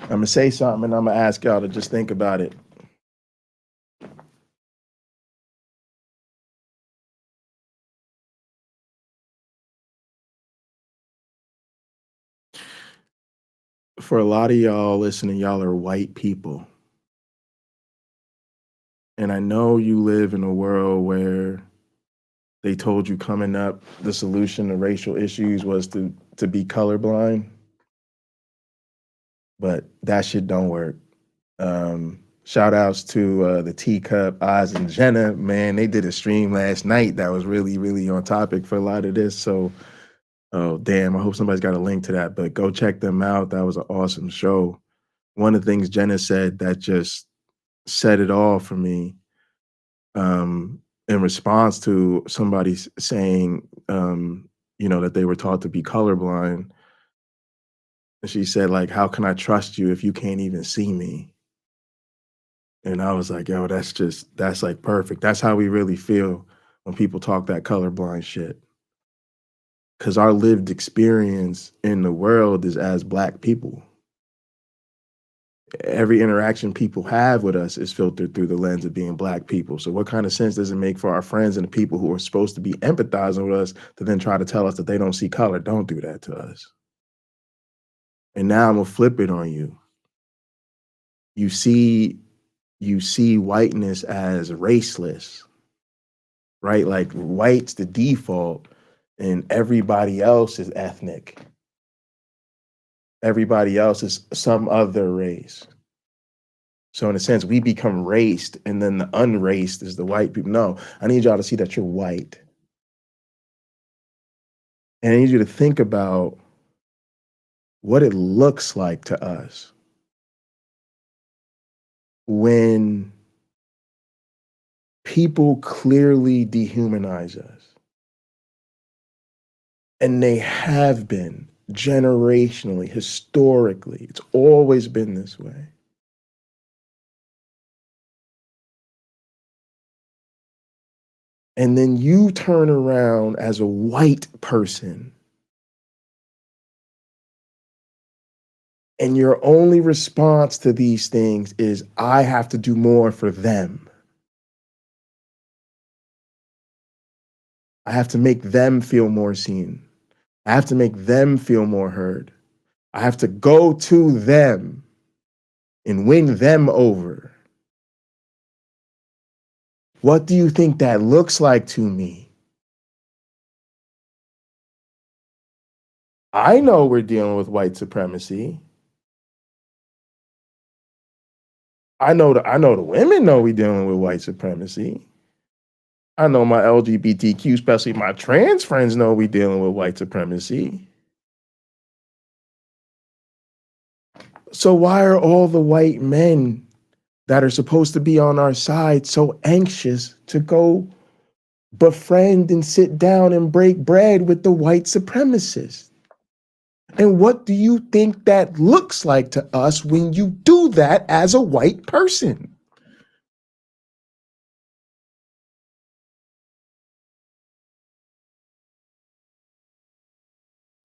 I'm going to say something and I'm going to ask y'all to just think about it. For a lot of y'all listening, y'all are white people. And I know you live in a world where they told you coming up, the solution to racial issues was to be colorblind. But that shit don't work. Shout outs to the Teacup, Oz, and Jenna. Man, they did a stream last night that was really, really on topic for a lot of this. So, oh, damn, I hope somebody's got a link to that. But go check them out. That was an awesome show. One of the things Jenna said that just set it all for me, in response to somebody saying, that they were taught to be colorblind. And she said, like, how can I trust you if you can't even see me? And I was like, yo, that's like perfect. That's how we really feel when people talk that colorblind shit. Because our lived experience in the world is as Black people. Every interaction people have with us is filtered through the lens of being Black people. So what kind of sense does it make for our friends and the people who are supposed to be empathizing with us to then try to tell us that they don't see color? Don't do that to us. And now I'm gonna flip it on you. You see whiteness as raceless, right? Like white's the default and everybody else is ethnic. Everybody else is some other race. So in a sense, we become raced and then the unraced is the white people. No, I need y'all to see that you're white. And I need you to think about what it looks like to us when people clearly dehumanize us. And they have been generationally, historically. It's always been this way. And then you turn around as a white person and your only response to these things is, I have to do more for them. I have to make them feel more seen. I have to make them feel more heard. I have to go to them and win them over. What do you think that looks like to me? I know we're dealing with white supremacy. I know the women know we're dealing with white supremacy. I know my LGBTQ, especially my trans friends, know we're dealing with white supremacy. So why are all the white men that are supposed to be on our side so anxious to go befriend and sit down and break bread with the white supremacists? And what do you think that looks like to us when you do that as a white person?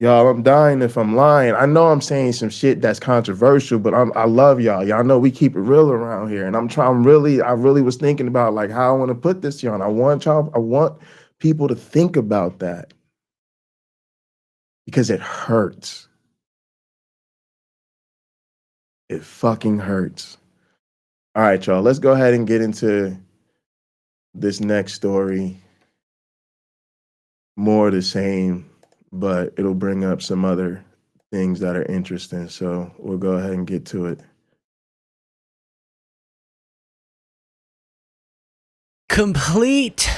Y'all, I'm dying if I'm lying. I know I'm saying some shit that's controversial, but I love y'all. Y'all know we keep it real around here. And I really was thinking about like how I want to put this to y'all. And I want people to think about that. Because it hurts. It fucking hurts. All right, y'all, let's go ahead and get into this next story, more the same, but it'll bring up some other things that are interesting. So we'll go ahead and get to it. Complete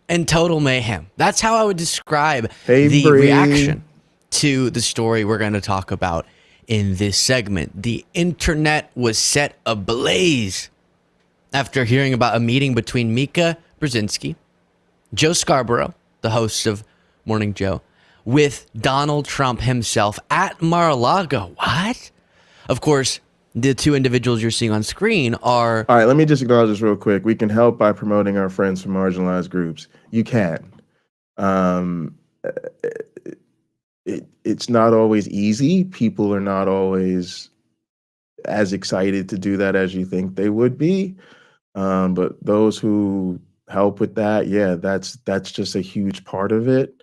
and total mayhem. That's how I would describe Hey, the Bree. reaction to the story we're going to talk about in this segment. The internet was set ablaze after hearing about a meeting between Mika Brzezinski, Joe Scarborough, the host of Morning Joe, with Donald Trump himself at Mar-a-Lago. What? Of course, the two individuals you're seeing on screen are... All right, let me just acknowledge this real quick. We can help by promoting our friends from marginalized groups. You can. It's not always easy. People are not always as excited to do that as you think they would be. But those who help with that, yeah, that's just a huge part of it.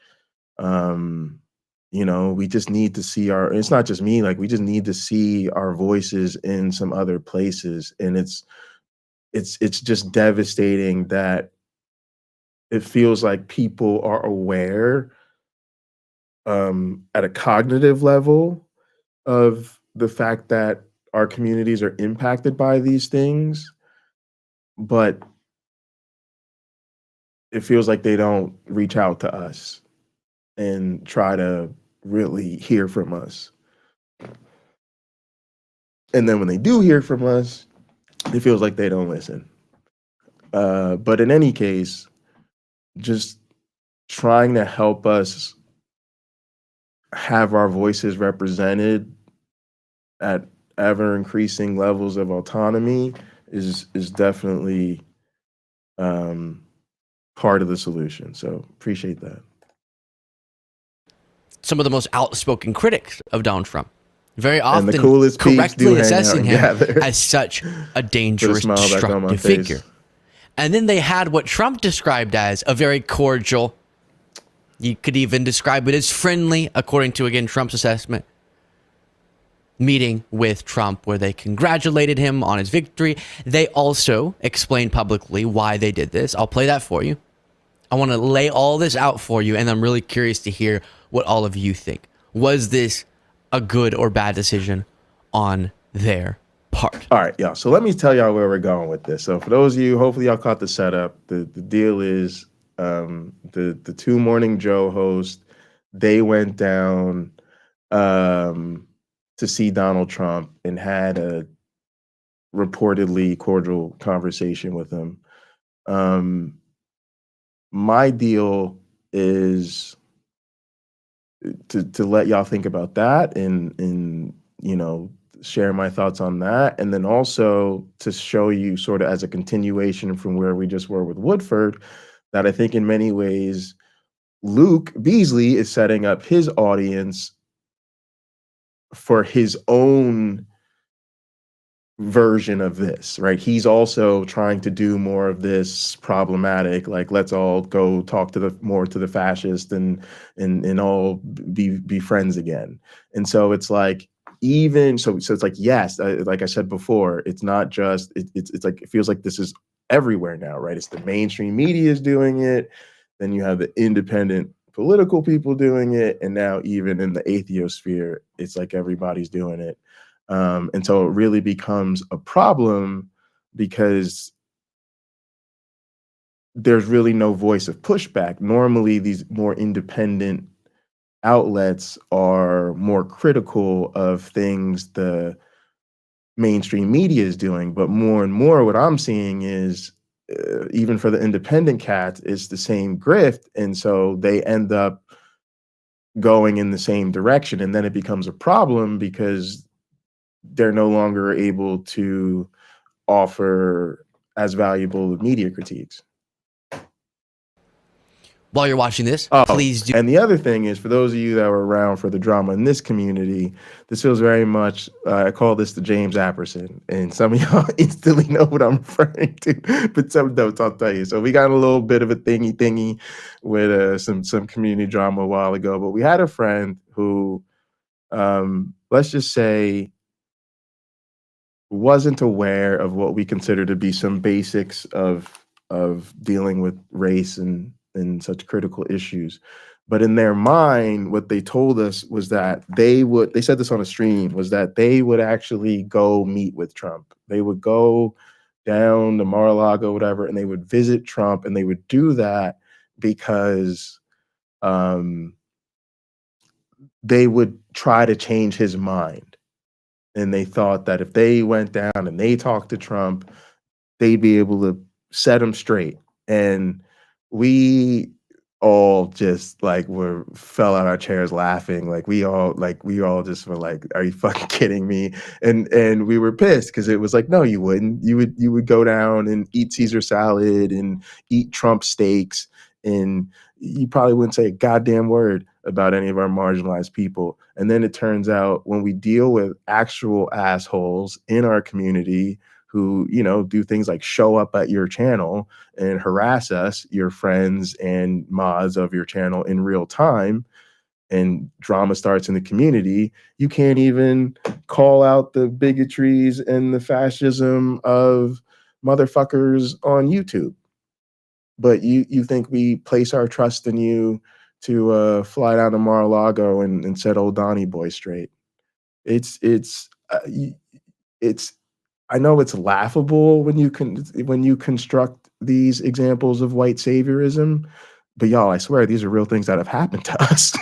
You know, we just need to see it's not just me, like we just need to see our voices in some other places. And it's just devastating that it feels like people are aware at a cognitive level of the fact that our communities are impacted by these things, but it feels like they don't reach out to us and try to really hear from us. And then when they do hear from us, it feels like they don't listen. But in any case, just trying to help us have our voices represented at ever increasing levels of autonomy is definitely part of the solution. So appreciate that. Some of the most outspoken critics of Donald Trump, very often and the coolest correctly assessing him gather. as such a dangerous, Put a smile back on my destructive figure. face. And then they had what Trump described as a very cordial, you could even describe it as friendly, according to, again, Trump's assessment, meeting with Trump where they congratulated him on his victory. They also explained publicly why they did this. I'll play that for you. I want to lay all this out for you, and I'm really curious to hear what all of you think. Was this a good or bad decision on their part? All right, y'all. So let me tell y'all where we're going with this. So for those of you, hopefully y'all caught the setup. The deal is the two Morning Joe hosts, they went down to see Donald Trump and had a reportedly cordial conversation with him. My deal is to let y'all think about that and you know, share my thoughts on that, and then also to show you sort of as a continuation from where we just were with Woodford, that I think in many ways Luke Beasley is setting up his audience for his own version of this, right? He's also trying to do more of this problematic, like let's all go talk to the fascist and all be friends again. And so it's like, even so it's like, yes, like I said before, it's not just it's like, it feels like this is everywhere now, right? It's the mainstream media is doing it, then you have the independent political people doing it, and now even in the atheosphere, it's like everybody's doing it. And so it really becomes a problem because there's really no voice of pushback. Normally, these more independent outlets are more critical of things the mainstream media is doing. But more and more, what I'm seeing is even for the independent cats, it's the same grift. And so they end up going in the same direction. And then it becomes a problem because they're no longer able to offer as valuable media critiques. While you're watching this, please do. And the other thing is, for those of you that were around for the drama in this community, this feels very much, I call this the James Apperson. And some of y'all instantly know what I'm referring to, but some don't, I'll tell you. So we got a little bit of a thingy with some community drama a while ago, but we had a friend who, let's just say, wasn't aware of what we consider to be some basics of of dealing with race and such critical issues. But in their mind, what they told us was that they said this on a stream, was that they would actually go meet with Trump. They would go down to Mar-a-Lago, whatever, and they would visit Trump, and they would do that because they would try to change his mind. And they thought that if they went down and they talked to Trump, they'd be able to set him straight. And we all just like fell out our chairs laughing. We all just were like, are you fucking kidding me? And we were pissed because it was like, no, you wouldn't. You would go down and eat Caesar salad and eat Trump steaks, and you probably wouldn't say a goddamn word about any of our marginalized people. And then it turns out when we deal with actual assholes in our community who, do things like show up at your channel and harass us, your friends and mods of your channel in real time, and drama starts in the community, you can't even call out the bigotries and the fascism of motherfuckers on YouTube. But you think we place our trust in you to fly down to Mar-a-Lago and set old Donnie Boy straight. It's I know it's laughable when you construct these examples of white saviorism, but y'all, I swear these are real things that have happened to us.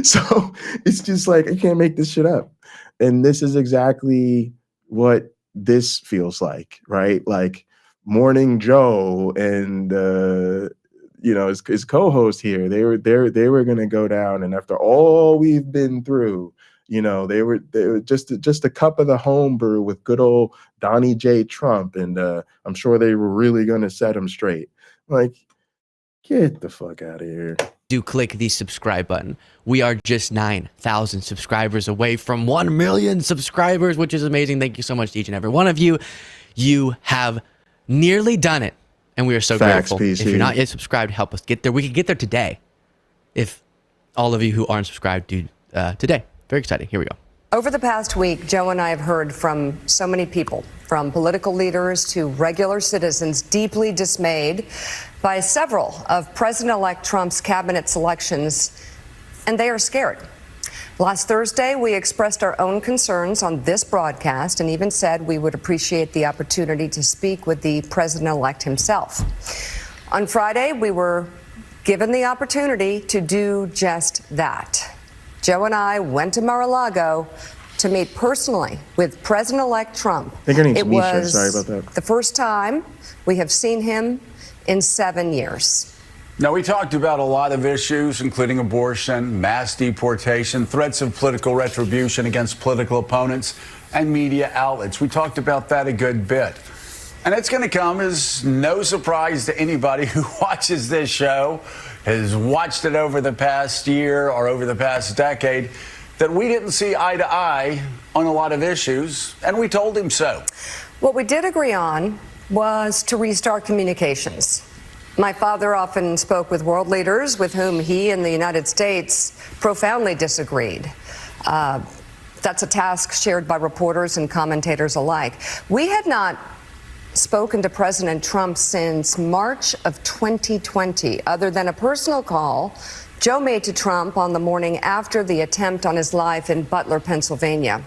So it's just like, I can't make this shit up. And this is exactly what this feels like, right? Like Morning Joe and his co-host here, they were gonna go down, and after all we've been through, they were just a cup of the home brew with good old Donnie J. Trump, and I'm sure they were really gonna set him straight. Like, get the fuck out of here. Do click the subscribe button. We are just 9,000 subscribers away from 1 million subscribers, which is amazing. Thank you so much to each and every one of you. You have nearly done it, and we are so grateful. PC. If you're not yet subscribed, help us get there. We could get there today if all of you who aren't subscribed do today. Very exciting. Here we go. Over the past week, Joe and I have heard from so many people, from political leaders to regular citizens, deeply dismayed by several of President-elect Trump's cabinet selections, and they are scared. Last Thursday, we expressed our own concerns on this broadcast and even said we would appreciate the opportunity to speak with the president-elect himself. On Friday, we were given the opportunity to do just that. Joe and I went to Mar-a-Lago to meet personally with President-elect Trump. I think her name's It Misha. was Sorry about that. the first time we have seen him in 7 years. Now, we talked about a lot of issues, including abortion, mass deportation, threats of political retribution against political opponents, and media outlets. We talked about that a good bit. And it's going to come as no surprise to anybody who watches this show, has watched it over the past year or over the past decade, that we didn't see eye to eye on a lot of issues, and we told him so. What we did agree on was to restart communications. My father often spoke with world leaders with whom he and the United States profoundly disagreed. That's a task shared by reporters and commentators alike. We had not spoken to President Trump since March of 2020, other than a personal call Joe made to Trump on the morning after the attempt on his life in Butler, Pennsylvania.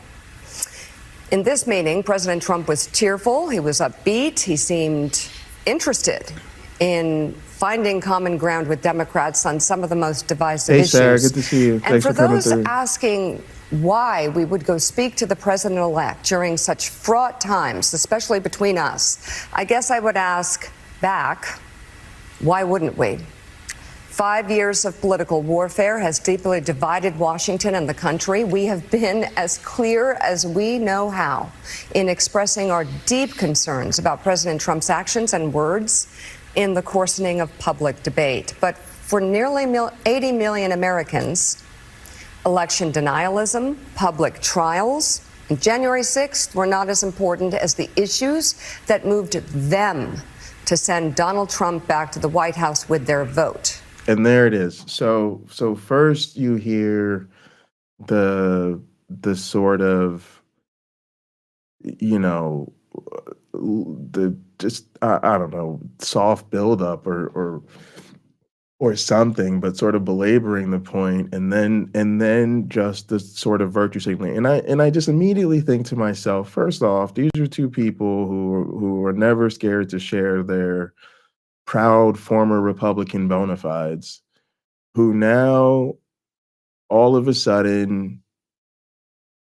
In this meeting, President Trump was cheerful, he was upbeat, he seemed interested in finding common ground with Democrats on some of the most divisive issues. Hey, Sarah, good to see you. And Thanks for for coming those through. asking why we would go speak to the president-elect during such fraught times, especially between us, I guess I would ask back, why wouldn't we? 5 years of political warfare has deeply divided Washington and the country. We have been as clear as we know how in expressing our deep concerns about President Trump's actions and words in the coarsening of public debate. But for nearly 80 million Americans, election denialism, public trials, and January 6th were not as important as the issues that moved them to send Donald Trump back to the White House with their vote. And there it is. So first you hear the sort of, the just I don't know, soft buildup or something, but sort of belaboring the point, and then just the sort of virtue signaling. And I just immediately think to myself, first off, these are two people who are never scared to share their proud former Republican bona fides, who now all of a sudden,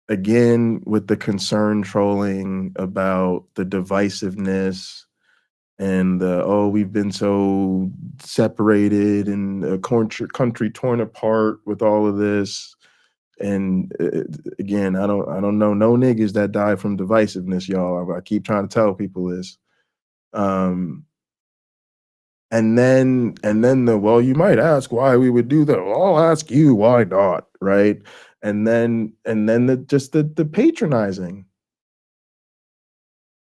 again, with the concern trolling about the divisiveness and we've been so separated and a country torn apart with all of this. And again, I don't know no niggas that die from divisiveness, y'all. I keep trying to tell people this. And then well, you might ask why we would do that. Well, I'll ask you why not, right? And then the patronizing.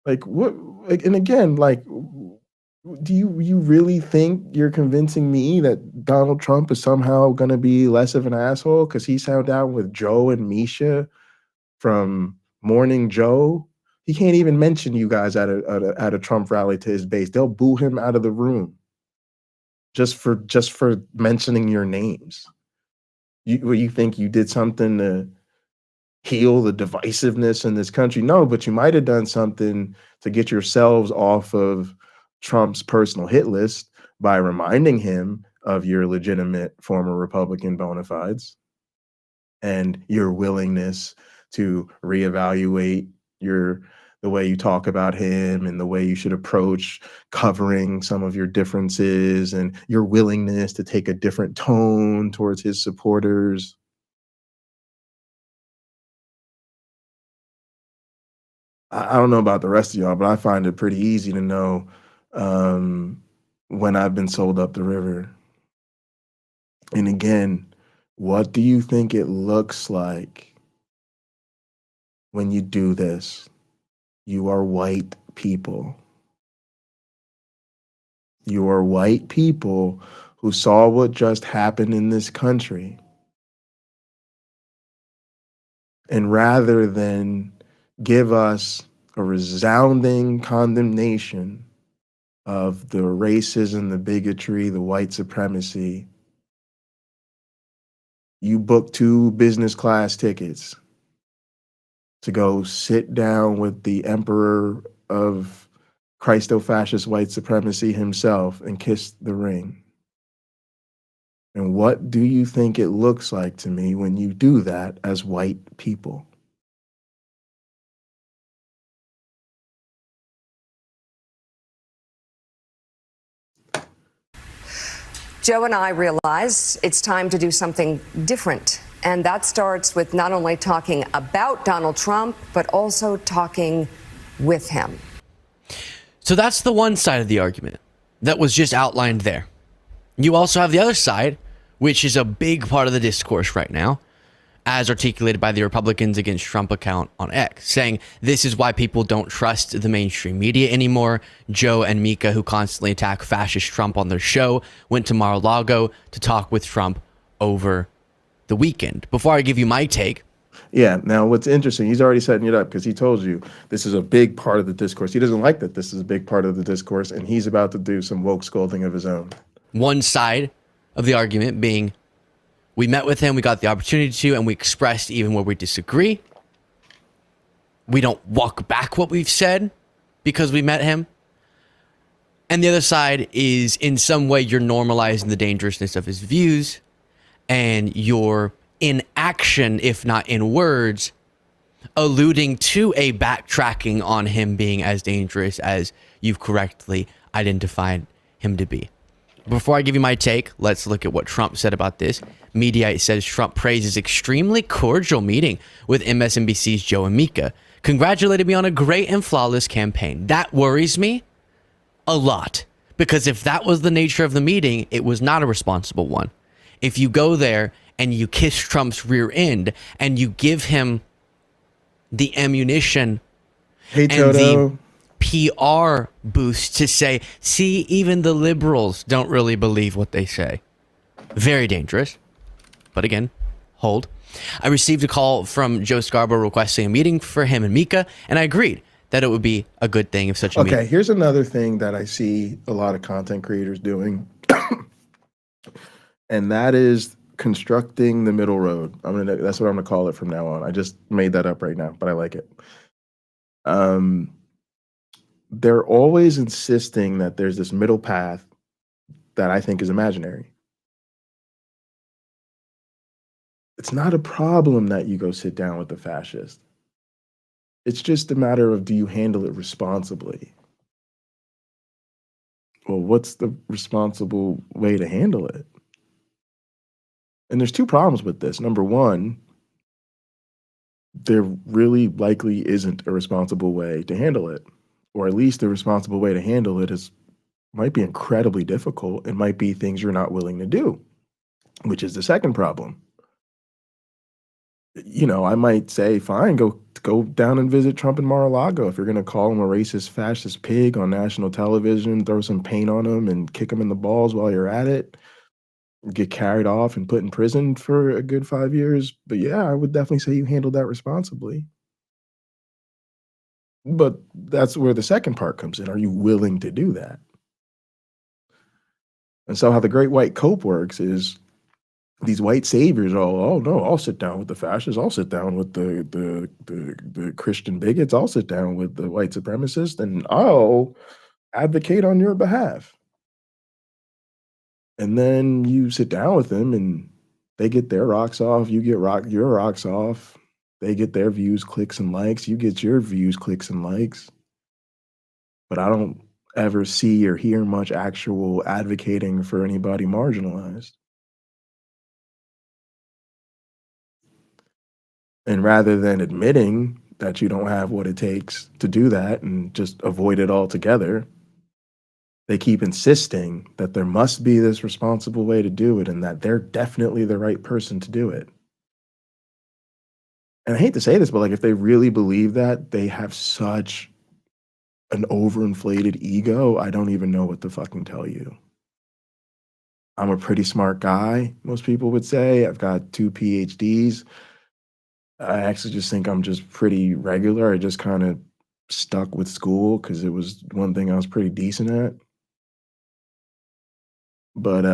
Like what? Like, and again, like, do you really think you're convincing me that Donald Trump is somehow going to be less of an asshole because he sat down with Joe and Misha from Morning Joe? He can't even mention you guys at a Trump rally to his base. They'll boo him out of the room just for mentioning your names. You think you did something to heal the divisiveness in this country? No, but you might have done something to get yourselves off of Trump's personal hit list by reminding him of your legitimate former Republican bona fides and your willingness to reevaluate the way you talk about him and the way you should approach covering some of your differences and your willingness to take a different tone towards his supporters. I don't know about the rest of y'all, but I find it pretty easy to know when I've been sold up the river. And again, what do you think it looks like when you do this? You are white people. You are white people who saw what just happened in this country. And rather than give us a resounding condemnation of the racism, the bigotry, the white supremacy, you book 2 business class tickets to go sit down with the emperor of Christo-fascist white supremacy himself and kiss the ring. And what do you think it looks like to me when you do that as white people? Joe and I realize it's time to do something different. And that starts with not only talking about Donald Trump, but also talking with him. So that's the one side of the argument that was just outlined there. You also have the other side, which is a big part of the discourse right now, as articulated by the Republicans Against Trump account on X, saying this is why people don't trust the mainstream media anymore. Joe and Mika, who constantly attack fascist Trump on their show, went to Mar-a-Lago to talk with Trump over the weekend. Before I give you my take. Yeah, now what's interesting, he's already setting it up because he told you this is a big part of the discourse. He doesn't like that this is a big part of the discourse, and he's about to do some woke scolding of his own. One side of the argument being, we met with him, we got the opportunity to, and we expressed even where we disagree. We don't walk back what we've said because we met him. And the other side is, in some way, you're normalizing the dangerousness of his views, and you're in action, if not in words, alluding to a backtracking on him being as dangerous as you've correctly identified him to be. Before I give you my take, let's look at what Trump said about this. Mediaite says Trump praises extremely cordial meeting with MSNBC's Joe and Mika. Congratulated me on a great and flawless campaign. That worries me a lot, because if that was the nature of the meeting, it was not a responsible one. If you go there and you kiss Trump's rear end and you give him the ammunition and the PR boost to say, see, even the liberals don't really believe what they say. Very dangerous. But again, hold. I received a call from Joe Scarborough requesting a meeting for him and Mika, and I agreed. that it would be a good thing if such a Okay, meeting. here's another thing that I see a lot of content creators doing, and that is constructing the middle road. That's what I'm gonna call it from now on. I just made that up right now, but I like it. They're always insisting that there's this middle path that I think is imaginary. It's not a problem that you go sit down with the fascist. It's just a matter of, do you handle it responsibly? Well, what's the responsible way to handle it? And there's two problems with this. Number one, there really likely isn't a responsible way to handle it, or at least the responsible way to handle it might be incredibly difficult. It might be things you're not willing to do, which is the second problem. You know, I might say, fine, go down and visit Trump in Mar-a-Lago. If you're going to call him a racist, fascist pig on national television, throw some paint on him and kick him in the balls while you're at it, get carried off and put in prison for a good 5 years. But yeah, I would definitely say you handled that responsibly. But that's where the second part comes in. Are you willing to do that? And so how the great white cope works is these white saviors are all, oh no, I'll sit down with the fascists, I'll sit down with the Christian bigots, I'll sit down with the white supremacists, and I'll advocate on your behalf. And then you sit down with them and they get their rocks off, you get your rocks off, they get their views, clicks, and likes, you get your views, clicks, and likes. But I don't ever see or hear much actual advocating for anybody marginalized. And rather than admitting that you don't have what it takes to do that and just avoid it altogether, they keep insisting that there must be this responsible way to do it and that they're definitely the right person to do it. And I hate to say this, but like, if they really believe that, they have such an overinflated ego, I don't even know what to fucking tell you. I'm a pretty smart guy, most people would say. I've got 2 PhDs. I actually just think I'm just pretty regular. I just kind of stuck with school because it was one thing I was pretty decent at. But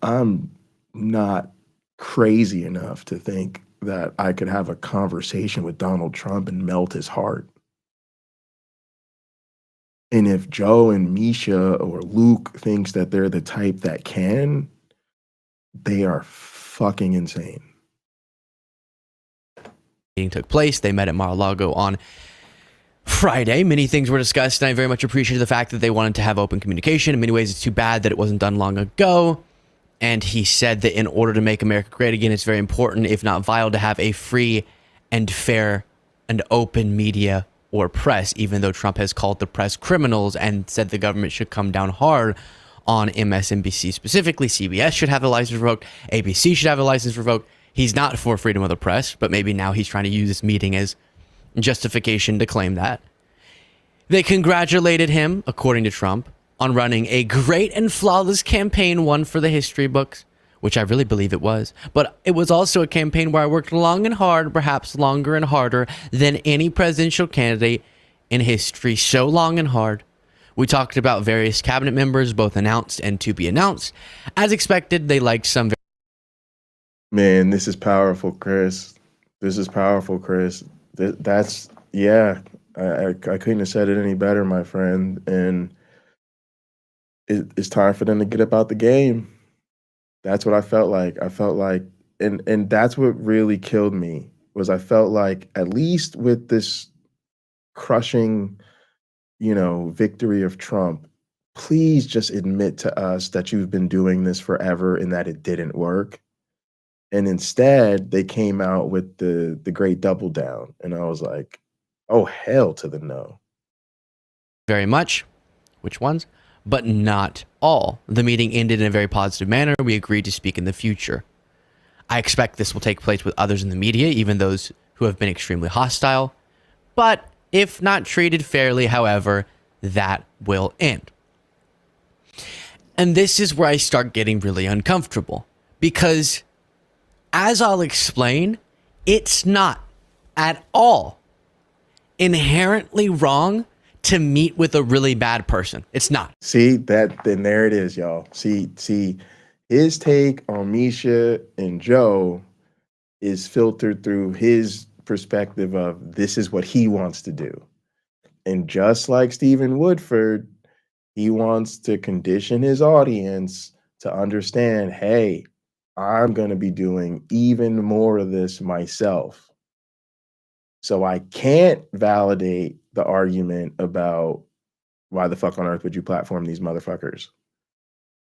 I'm not crazy enough to think that I could have a conversation with Donald Trump and melt his heart. And if Joe and Misha or Luke thinks that they're the type that can, they are fucking insane. Meeting took place. They met at Mar-a-Lago on Friday. Many things were discussed, and I very much appreciated the fact that they wanted to have open communication. In many ways, it's too bad that it wasn't done long ago. And he said that in order to make America great again, it's very important, if not vital, to have a free and fair and open media or press, even though Trump has called the press criminals and said the government should come down hard on MSNBC specifically. CBS should have the license revoked. ABC should have the license revoked. He's not for freedom of the press, but maybe now he's trying to use this meeting as justification to claim that. They congratulated him, according to Trump, on running a great and flawless campaign, one for the history books, which I really believe it was. But it was also a campaign where I worked long and hard, perhaps longer and harder than any presidential candidate in history. So long and hard. We talked about various cabinet members, both announced and to be announced. As expected, they liked some. Man, this is powerful, Chris. This is powerful, Chris. That's, yeah, I couldn't have said it any better, my friend. And it's time for them to get about the game. That's what I felt like. I felt like, and that's what really killed me, was I felt like, at least with this crushing, victory of Trump, please just admit to us that you've been doing this forever and that it didn't work. And instead, they came out with the great double down. And I was like, oh, hell to the no. Very much. Which ones? But not all. The meeting ended in a very positive manner. We agreed to speak in the future. I expect this will take place with others in the media, even those who have been extremely hostile. But if not treated fairly, however, that will end. And this is where I start getting really uncomfortable. Because, as I'll explain, it's not at all inherently wrong to meet with a really bad person. It's not. See that? Then there it is, y'all. See, his take on Misha and Joe is filtered through his perspective of this is what he wants to do. And just like Stephen Woodford, he wants to condition his audience to understand, hey, I'm going to be doing even more of this myself. So I can't validate the argument about why the fuck on earth would you platform these motherfuckers?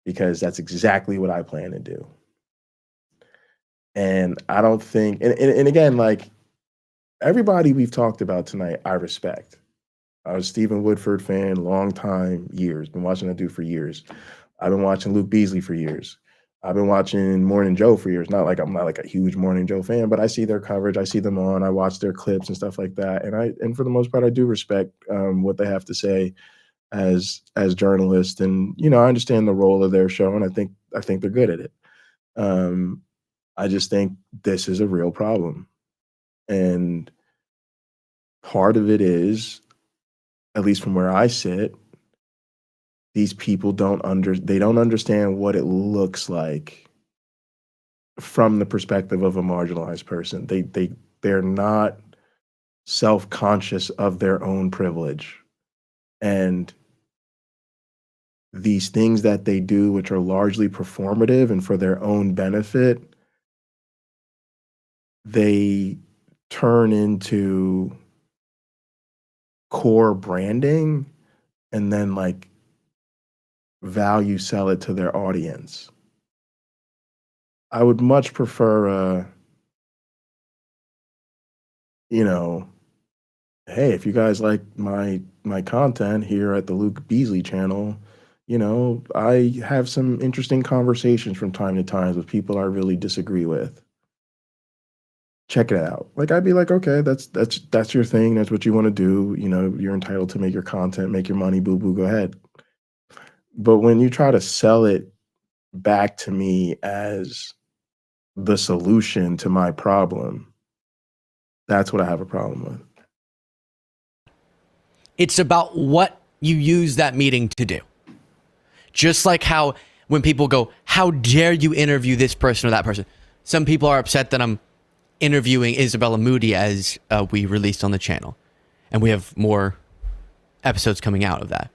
Because that's exactly what I plan to do. And I don't think, and again, like everybody we've talked about tonight, I respect. I was a Stephen Woodford fan, long time, years. Been watching that dude for years. I've been watching Luke Beasley for years. I've been watching Morning Joe for years. I'm not like a huge Morning Joe fan, but I see their coverage. I see them on. I watch their clips and stuff like that. And for the most part, I do respect what they have to say as journalists. And I understand the role of their show, and I think they're good at it. I just think this is a real problem, and part of it is, at least from where I sit, these people don't understand what it looks like from the perspective of a marginalized person. They're not self-conscious of their own privilege. And these things that they do, which are largely performative and for their own benefit, they turn into core branding and then like value sell it to their audience. I would much prefer hey, if you guys like my content here at the Luke Beasley channel, I have some interesting conversations from time to time with people I really disagree with. Check it out. Like, I'd be like, okay, that's your thing. That's what you want to do. You're entitled to make your content, make your money, boo boo, go ahead. But when you try to sell it back to me as the solution to my problem, that's what I have a problem with. It's about what you use that meeting to do. Just like how when people go, how dare you interview this person or that person? Some people are upset that I'm interviewing Isabella Moody as we released on the channel. And we have more episodes coming out of that.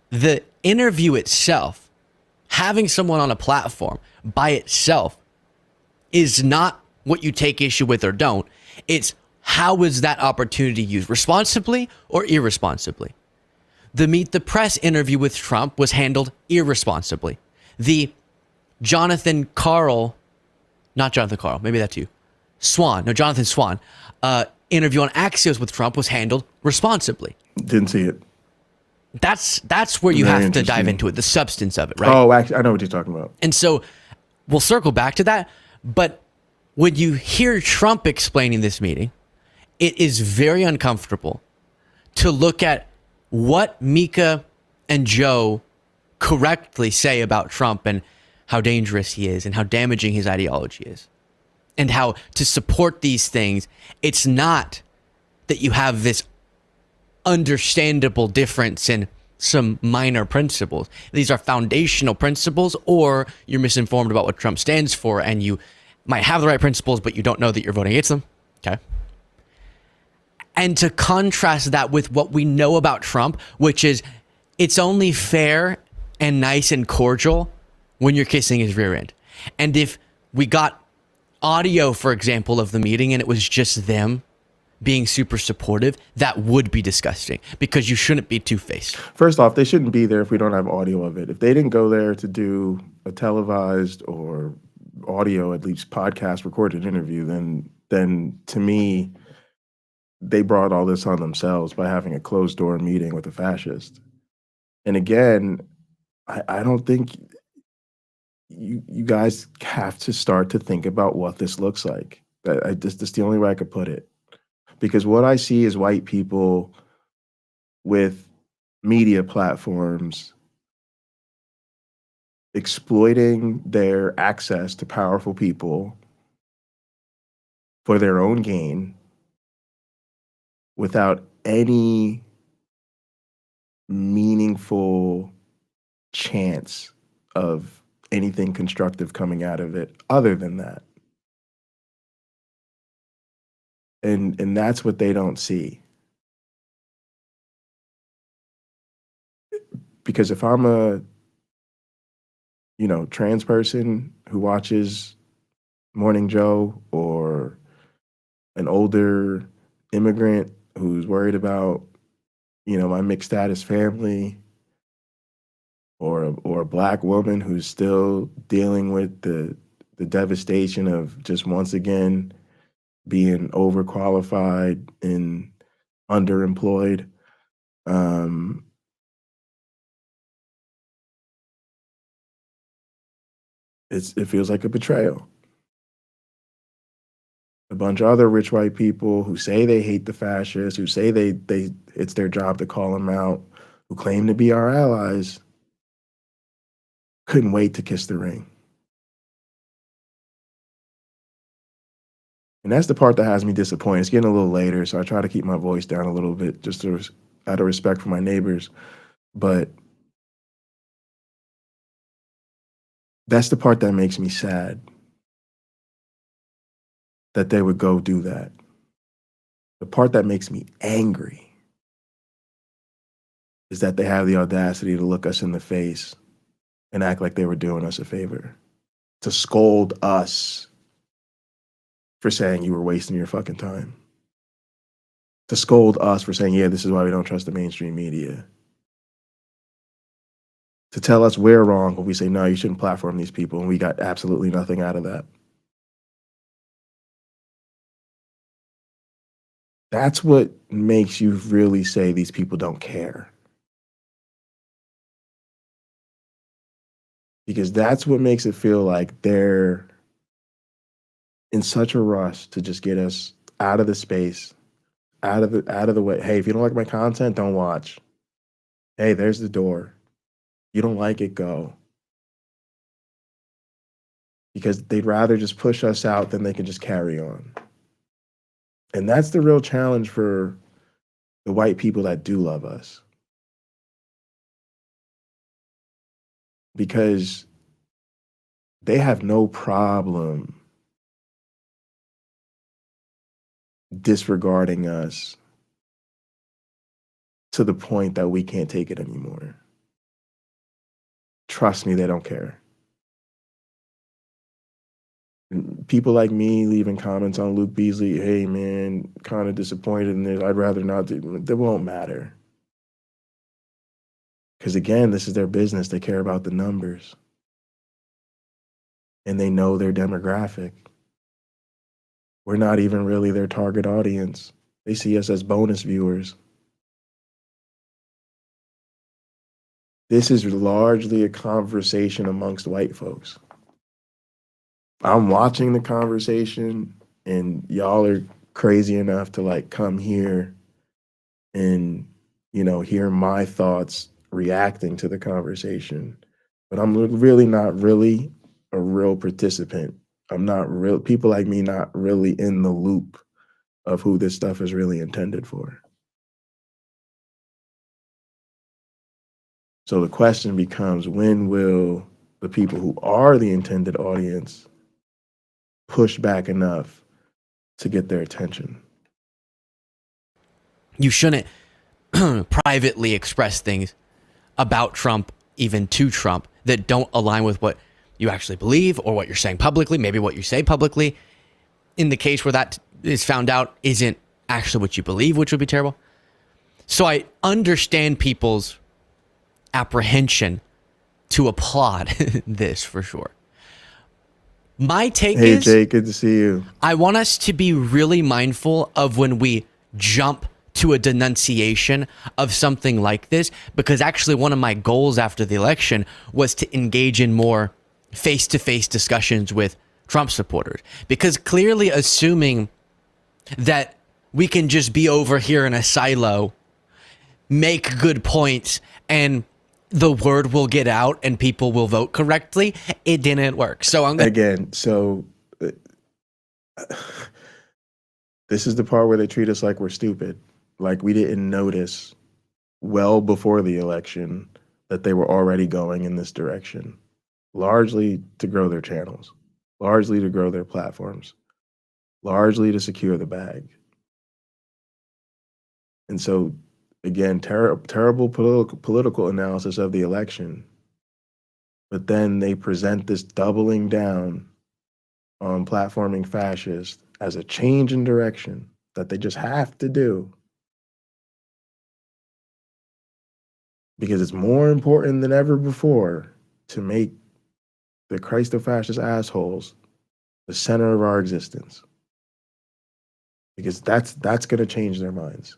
The interview itself, having someone on a platform by itself, is not what you take issue with or don't. It's how is that opportunity used, responsibly or irresponsibly? The Meet the Press interview with Trump was handled irresponsibly. The Jonathan Swan, interview on Axios with Trump was handled responsibly. Didn't see it. That's where you have to dive into it, the substance of it, right? Oh, actually, I know what you're talking about. And so we'll circle back to that. But when you hear Trump explaining this meeting, it is very uncomfortable to look at what Mika and Joe correctly say about Trump and how dangerous he is and how damaging his ideology is. And how to support these things, it's not that you have this understandable difference in some minor principles. These are foundational principles, or you're misinformed about what Trump stands for and you might have the right principles, but you don't know that you're voting against them. Okay. And to contrast that with what we know about Trump, which is it's only fair and nice and cordial when you're kissing his rear end. And if we got audio, for example, of the meeting and it was just them being super supportive, that would be disgusting because you shouldn't be two-faced. First off, they shouldn't be there if we don't have audio of it. If they didn't go there to do a televised or audio, at least podcast recorded interview, then to me, they brought all this on themselves by having a closed door meeting with a fascist. And again, I don't think you guys have to start to think about what this looks like. That's the only way I could put it. Because what I see is white people with media platforms exploiting their access to powerful people for their own gain, without any meaningful chance of anything constructive coming out of it other than that. And that's what they don't see. Because if I'm a, trans person who watches Morning Joe, or an older immigrant who's worried about, my mixed status family, or a black woman who's still dealing with the devastation of just once again being overqualified and underemployed. It feels like a betrayal. A bunch of other rich white people who say they hate the fascists, who say it's their job to call them out, who claim to be our allies, couldn't wait to kiss the ring. And that's the part that has me disappointed. It's getting a little later, so I try to keep my voice down a little bit just out of respect for my neighbors. But that's the part that makes me sad, that they would go do that. The part that makes me angry is that they have the audacity to look us in the face and act like they were doing us a favor, to scold us for saying you were wasting your fucking time, to scold us for saying, yeah, this is why we don't trust the mainstream media, to tell us we're wrong when we say, no, you shouldn't platform these people, and we got absolutely nothing out of that. That's what makes you really say these people don't care. Because that's what makes it feel like they're in such a rush to just get us out of the space, out of the way. Hey, if you don't like my content, don't watch. Hey, there's the door. You don't like it, go. Because they'd rather just push us out than they can just carry on. And that's the real challenge for the white people that do love us. Because they have no problem disregarding us to the point that we can't take it anymore. Trust me, they don't care. People like me leaving comments on Luke Beasley, hey man, kind of disappointed in this, I'd rather not do, that won't matter. Because again, this is their business. They care about the numbers. And they know their demographic. We're not even really their target audience. They see us as bonus viewers. This is largely a conversation amongst white folks. I'm watching the conversation, and y'all are crazy enough to like come here and, hear my thoughts reacting to the conversation. But I'm really not really a real participant. I'm not real, people like me not really in the loop of who this stuff is really intended for. So the question becomes, when will the people who are the intended audience push back enough to get their attention? You shouldn't privately express things about Trump, even to Trump, that don't align with what you actually believe or what you're saying publicly, maybe what you say publicly. In the case where that is found out isn't actually what you believe, which would be terrible. So I understand people's apprehension to applaud this for sure. My take is... Hey, Jay, good to see you. I want us to be really mindful of when we jump to a denunciation of something like this, because actually one of my goals after the election was to engage in more face-to-face discussions with Trump supporters. Because clearly assuming that we can just be over here in a silo, make good points, and the word will get out and people will vote correctly, it didn't work. So I'm gonna... Again, so this is the part where they treat us like we're stupid. like we didn't notice well before the election that they were already going in this direction, largely to grow their channels, largely to grow their platforms, largely to secure the bag. And so, again, terrible political analysis of the election. But then they present this doubling down on platforming fascists as a change in direction that they just have to do because it's more important than ever before to make the Christo-fascist assholes the center of our existence, because that's going to change their minds.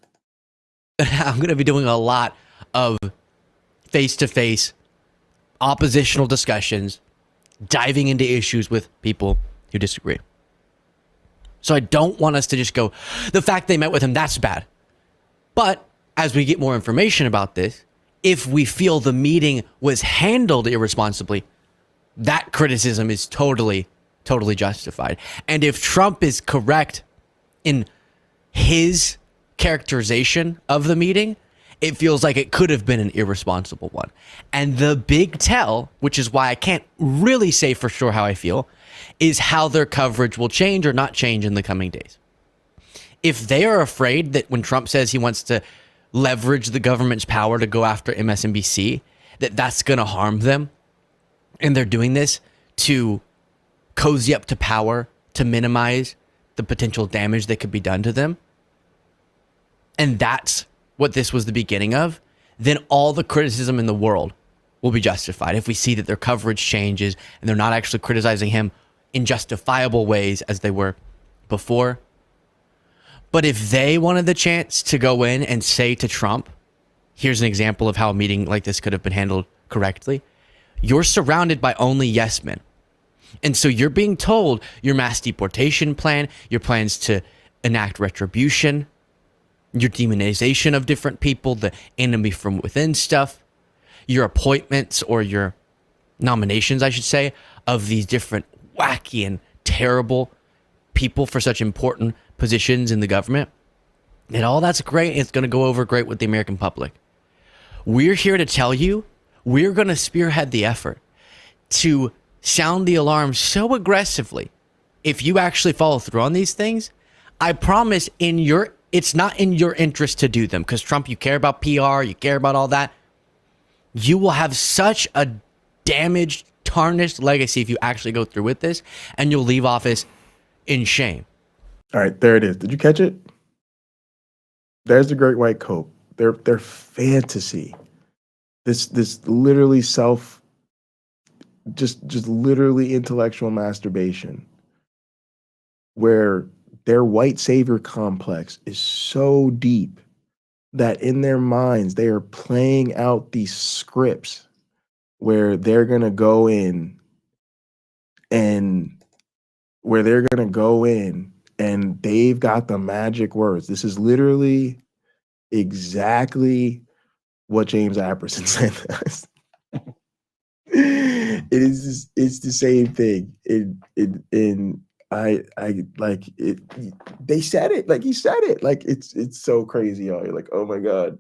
I'm going to be doing a lot of face-to-face oppositional discussions, diving into issues with people who disagree. So I don't want us to just go, the fact they met with him, that's bad. But as we get more information about this, if we feel the meeting was handled irresponsibly, that criticism is totally justified. And if Trump is correct in his characterization of the meeting, it feels like it could have been an irresponsible one. And the big tell, which is why I can't really say for sure how I feel, is how their coverage will change or not change in the coming days. If they are afraid that when Trump says he wants to leverage the government's power to go after MSNBC, that's going to harm them, and they're doing this to cozy up to power, to minimize the potential damage that could be done to them, and that's what this was the beginning of, then all the criticism in the world will be justified. If we see that their coverage changes and they're not actually criticizing him in justifiable ways as they were before. But if they wanted the chance to go in and say to Trump, here's an example of how a meeting like this could have been handled correctly, you're surrounded by only yes men. And so you're being told your mass deportation plan, your plans to enact retribution, your demonization of different people, the enemy from within stuff, your appointments or your nominations, I should say, of these different wacky and terrible people for such important positions in the government. And all that's great. It's going to go over great with the American public. We're here to tell you, we're going to spearhead the effort to sound the alarm so aggressively. If you actually follow through on these things, I promise it's not in your interest to do them, because Trump, you care about PR, you care about all that. You will have such a damaged, tarnished legacy if you actually go through with this, and you'll leave office in shame. All right, there it is. Did you catch it? There's the Great White Coat. Their fantasy. This literally just literally intellectual masturbation, where their white savior complex is so deep that in their minds they are playing out these scripts where they're going to go in and they've got the magic words. This is literally exactly what James Apperson said. It's the same thing. They said it, like he said it, like it's so crazy, y'all. You're like, oh my god,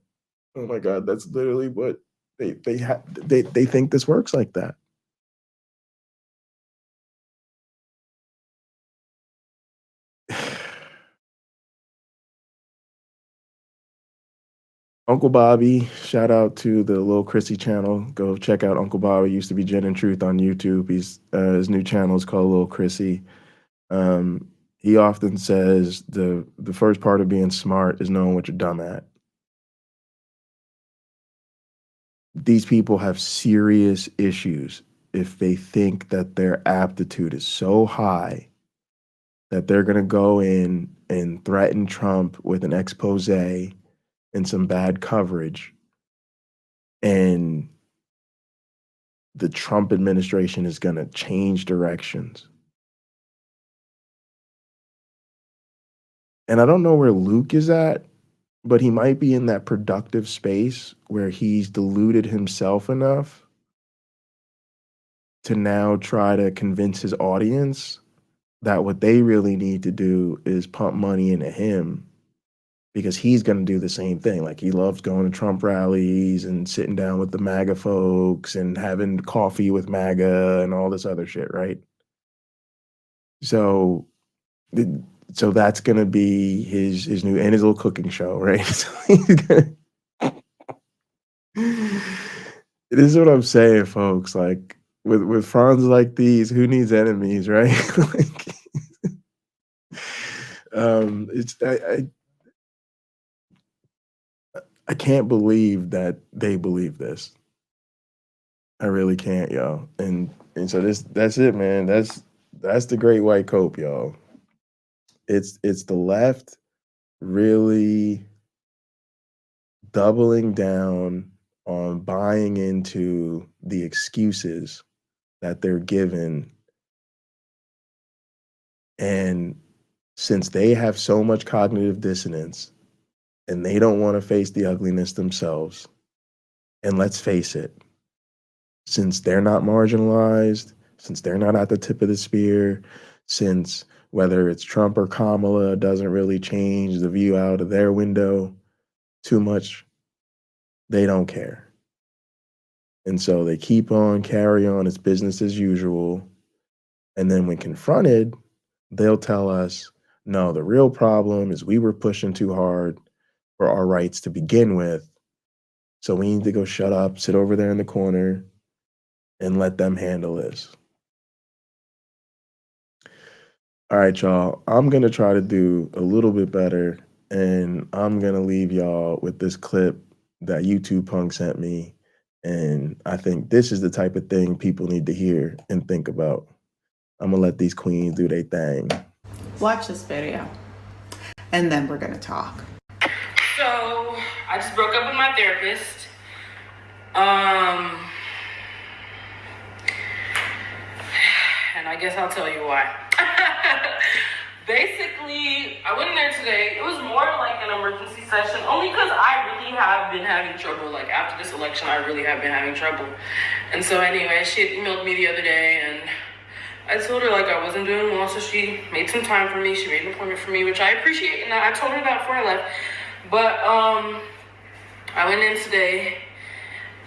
that's literally what they think this works like that. Uncle Bobby, shout out to the Lil Chrissy channel. Go check out Uncle Bobby. He used to be Jen and Truth on YouTube. His new channel is called Lil Chrissy. He often says the first part of being smart is knowing what you're dumb at. These people have serious issues if they think that their aptitude is so high that they're going to go in and threaten Trump with an expose and some bad coverage, and the Trump administration is going to change directions. And I don't know where Luke is at, but he might be in that productive space where he's deluded himself enough to now try to convince his audience that what they really need to do is pump money into him because he's going to do the same thing. Like, he loves going to Trump rallies and sitting down with the MAGA folks and having coffee with MAGA and all this other shit, right? So that's going to be his new, and his little cooking show, right? So he's gonna, this is what I'm saying, folks. Like, with fronds like these, who needs enemies, right? Like, I can't believe that they believe this. I really can't, y'all. And so that's it, man. That's the great white cope, y'all. It's the left really doubling down on buying into the excuses that they're given. And since they have so much cognitive dissonance and they don't want to face the ugliness themselves, and let's face it, since they're not marginalized, since they're not at the tip of the spear, since whether it's Trump or Kamala doesn't really change the view out of their window too much, they don't care. And so they keep on, carry on, it's business as usual. And then when confronted, they'll tell us, no, the real problem is we were pushing too hard for our rights to begin with. So we need to go shut up, sit over there in the corner, and let them handle this. All right, y'all. I'm going to try to do a little bit better, and I'm going to leave y'all with this clip that YouTube Punk sent me. And I think this is the type of thing people need to hear and think about. I'm going to let these queens do their thing. Watch this video, and then we're going to talk. So, I just broke up with my therapist. And I guess I'll tell you why. Basically, I went in there today. It was more like an emergency session, only because I really have been having trouble. Like, after this election, I really have been having trouble. And so anyway, she had emailed me the other day, and I told her, like, I wasn't doing well, so she made some time for me. She made an appointment for me, which I appreciate, and I told her that before I left. But I went in today,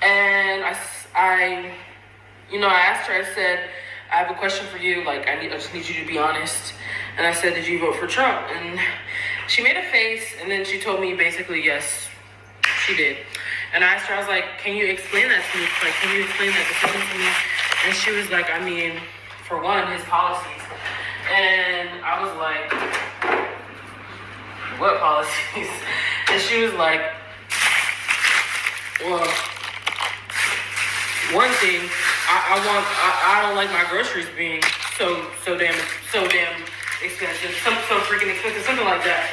and I asked her, I said, I have a question for you. Like, I just need you to be honest. And I said, did you vote for Trump? And she made a face, and then she told me basically, yes, she did. And I asked her, I was like, can you explain that to me? Like, can you explain that decision to me? And she was like, I mean, for one, his policies. And I was like, what policies? And she was like, well, one thing, I don't like my groceries being so damn expensive, so freaking expensive, something like that.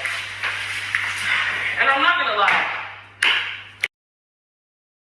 And I'm not gonna lie.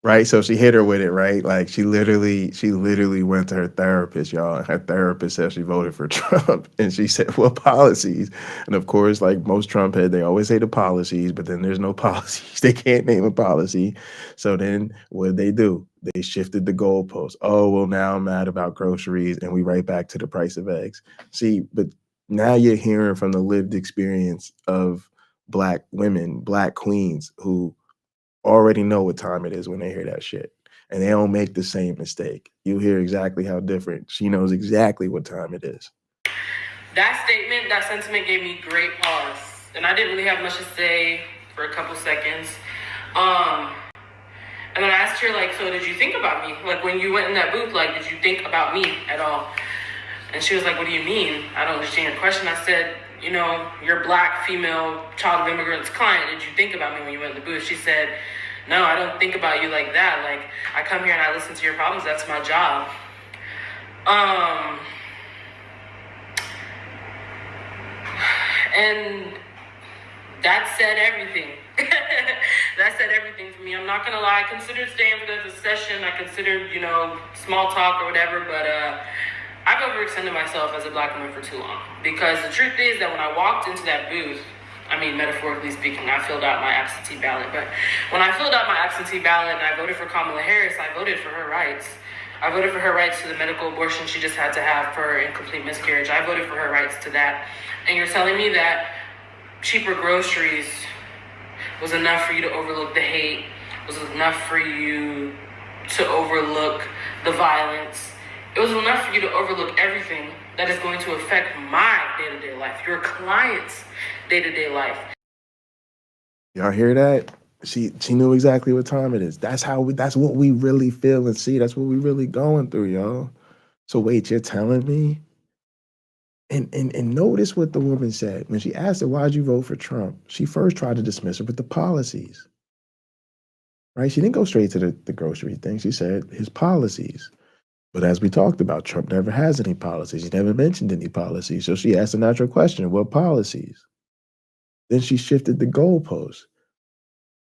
Right, so she hit her with it, right? Like, she literally went to her therapist, y'all. And her therapist said she voted for Trump, and she said, "What policies?" And of course, like most Trump heads, they always say the policies, but then there's no policies. They can't name a policy. So then what did they do? They shifted the goalpost. Oh, well, now I'm mad about groceries, and we right back to the price of eggs. See, but now you're hearing from the lived experience of Black women, Black queens who already know what time it is when they hear that shit. And they don't make the same mistake. You hear exactly how different. She knows exactly what time it is. That statement, that sentiment gave me great pause. And I didn't really have much to say for a couple seconds. And then I asked her, like, so did you think about me? Like, when you went in that booth, like, did you think about me at all? And she was like, what do you mean? I don't understand your question. I said, you know, your Black female child of immigrants client, did you think about me when you went in the booth? She said, no, I don't think about you like that. Like, I come here and I listen to your problems. That's my job. And that said everything. That said everything for me. I'm not gonna lie, I considered staying for the session. I considered, you know, small talk or whatever, but I've overextended myself as a Black woman for too long. Because the truth is that when I walked into that booth, I mean, metaphorically speaking, I filled out my absentee ballot. But when I filled out my absentee ballot and I voted for Kamala Harris, I voted for her rights. I voted for her rights to the medical abortion she just had to have for her incomplete miscarriage. I voted for her rights to that. And you're telling me that cheaper groceries was enough for you to overlook the hate, was enough for you to overlook the violence. It was enough for you to overlook everything that is going to affect my day-to-day life, your client's day-to-day life. Y'all hear that? She knew exactly what time it is. That's what we really feel and see. That's what we really going through, y'all. So wait, you're telling me? And notice what the woman said. When she asked her, why'd you vote for Trump? She first tried to dismiss her with the policies. Right? She didn't go straight to the grocery thing. She said his policies. But as we talked about, Trump never has any policies. He never mentioned any policies. So she asked a natural question, what policies? Then she shifted the goalpost.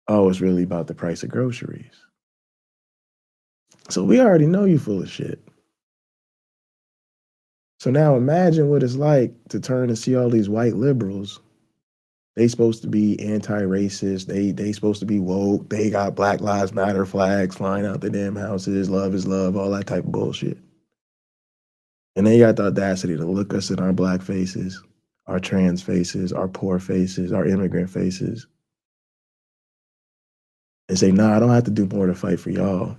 Oh, it's really about the price of groceries. So we already know you full of shit. So now imagine what it's like to turn and see all these white liberals. They supposed to be anti-racist. They supposed to be woke. They got Black Lives Matter flags flying out their damn houses. Love is love, all that type of bullshit. And they got the audacity to look us in our black faces, our trans faces, our poor faces, our immigrant faces, and say, nah, I don't have to do more to fight for y'all.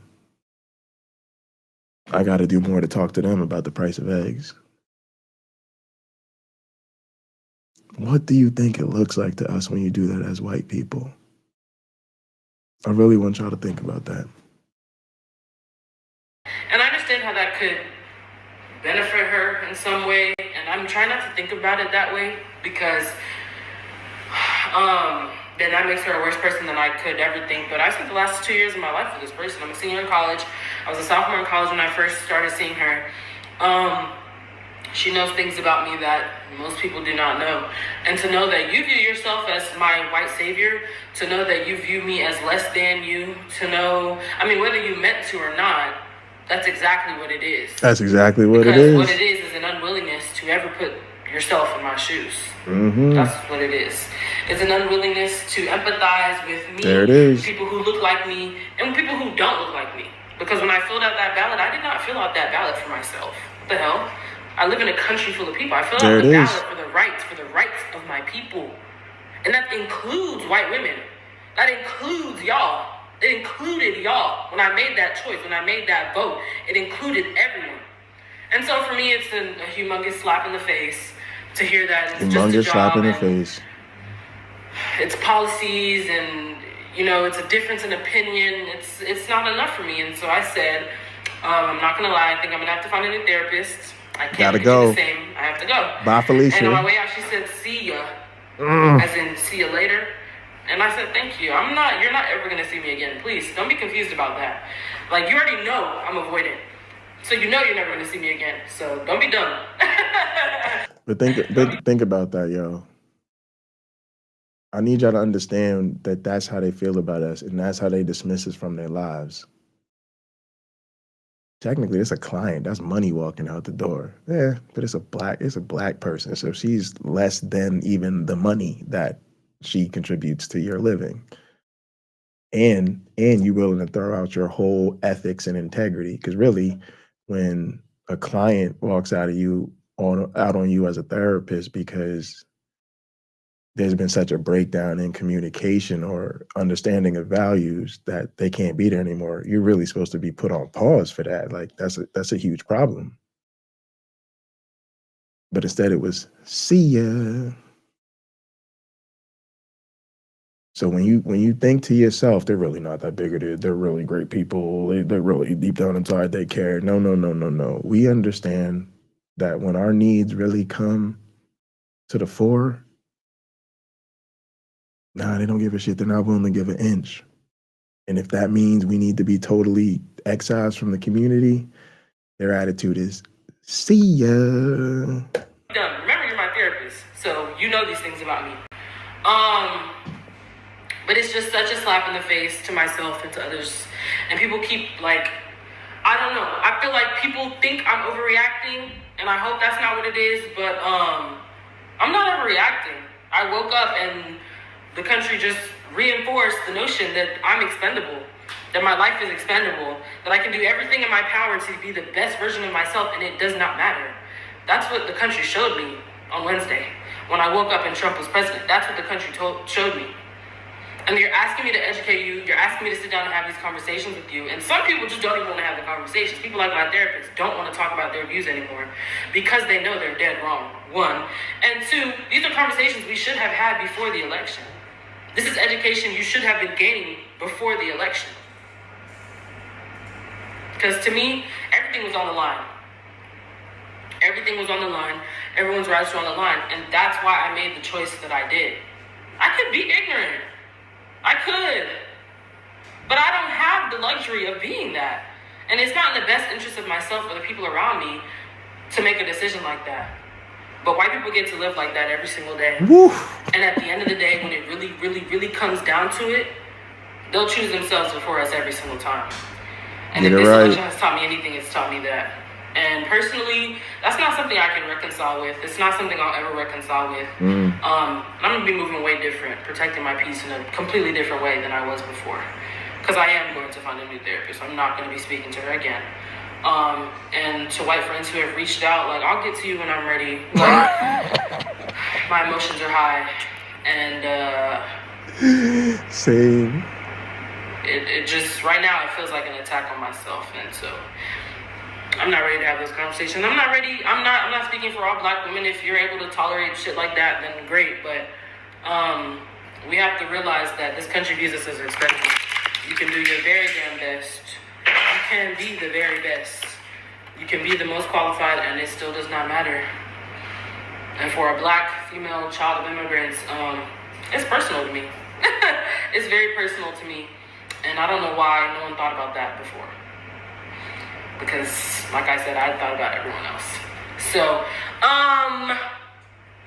I got to do more to talk to them about the price of eggs. What do you think it looks like to us when you do that as white people? I really want y'all to think about that. And I understand how that could benefit her in some way, and I'm trying not to think about it that way because then that makes her a worse person than I could ever think. But I spent the last 2 years of my life with this person. I'm a senior in college. I was a sophomore in college when I first started seeing her. She knows things about me that most people do not know. And to know that you view yourself as my white savior, to know that you view me as less than you, to know, I mean, whether you meant to or not, that's exactly what it is. That's exactly what because it is. What it is an unwillingness to ever put yourself in my shoes. Mm-hmm. That's what it is. It's an unwillingness to empathize with me, there it is. People who look like me, and people who don't look like me. Because when I filled out that ballot, I did not fill out that ballot for myself. What the hell? I live in a country full of people. I filled out the ballot for the rights of my people. And that includes white women. That includes y'all. It included y'all. When I made that choice, when I made that vote, it included everyone. And so for me, it's a humongous slap in the face to hear that it's just a job. Humongous slap in the face. It's policies and, you know, it's a difference in opinion. It's not enough for me. And so I said, I'm not going to lie. I think I'm going to have to find a new therapist. I can't do the same. I have to go. Bye, Felicia. And on my way out, she said, see ya. As in, see you later. And I said, thank you. You're not ever going to see me again. Please, don't be confused about that. Like, you already know I'm avoidant. So you know you're never going to see me again. So don't be dumb. But think about that, yo. I need y'all to understand that that's how they feel about us, and that's how they dismiss us from their lives. Technically, it's a client. That's money walking out the door. Yeah, but it's a black person. So she's less than even the money that she contributes to your living. And you're willing to throw out your whole ethics and integrity. Because really, when a client walks out on you as a therapist because there's been such a breakdown in communication or understanding of values that they can't be there anymore, you're really supposed to be put on pause for that. Like, that's a huge problem. But instead it was, see ya. So when you think to yourself, they're really not that bigoted, they're really great people, they're really deep down inside, they care. No. We understand that when our needs really come to the fore, nah, they don't give a shit. They're not willing to give an inch. And if that means we need to be totally excised from the community, their attitude is, see ya. Remember, you're my therapist, so you know these things about me. But it's just such a slap in the face to myself and to others. And people keep, like, I don't know. I feel like people think I'm overreacting, and I hope that's not what it is, but I'm not overreacting. I woke up and the country just reinforced the notion that I'm expendable, that my life is expendable, that I can do everything in my power to be the best version of myself, and it does not matter. That's what the country showed me on Wednesday when I woke up and Trump was president. That's what the country showed me. And you're asking me to educate you. You're asking me to sit down and have these conversations with you. And some people just don't even want to have the conversations. People like my therapist don't want to talk about their views anymore because they know they're dead wrong, one. And two, these are conversations we should have had before the election. This is education you should have been gaining before the election. Because to me, everything was on the line. Everything was on the line. Everyone's rights were on the line. And that's why I made the choice that I did. I could be ignorant. I could. But I don't have the luxury of being that. And it's not in the best interest of myself or the people around me to make a decision like that. But white people get to live like that every single day. Woo. And at the end of the day, when it really, really, really comes down to it, they'll choose themselves before us every single time. And if this election has taught me anything, it's taught me that. And personally, that's not something I can reconcile with. It's not something I'll ever reconcile with. I'm going to be moving way different, protecting my peace in a completely different way than I was before. Because I am going to find a new therapist. I'm not going to be speaking to her again. And to white friends who have reached out, like, I'll get to you when I'm ready. Like, my emotions are high. And, same. It just, right now, it feels like an attack on myself. And so I'm not ready to have those conversations. I'm not speaking for all black women. If you're able to tolerate shit like that, then great. But we have to realize that this country views us as expendable. You can do your very damn best. You can be the very best. You can be the most qualified, and it still does not matter. And for a black female child of immigrants, it's personal to me. It's very personal to me. And I don't know why no one thought about that before. Because, like I said, I thought about everyone else. So,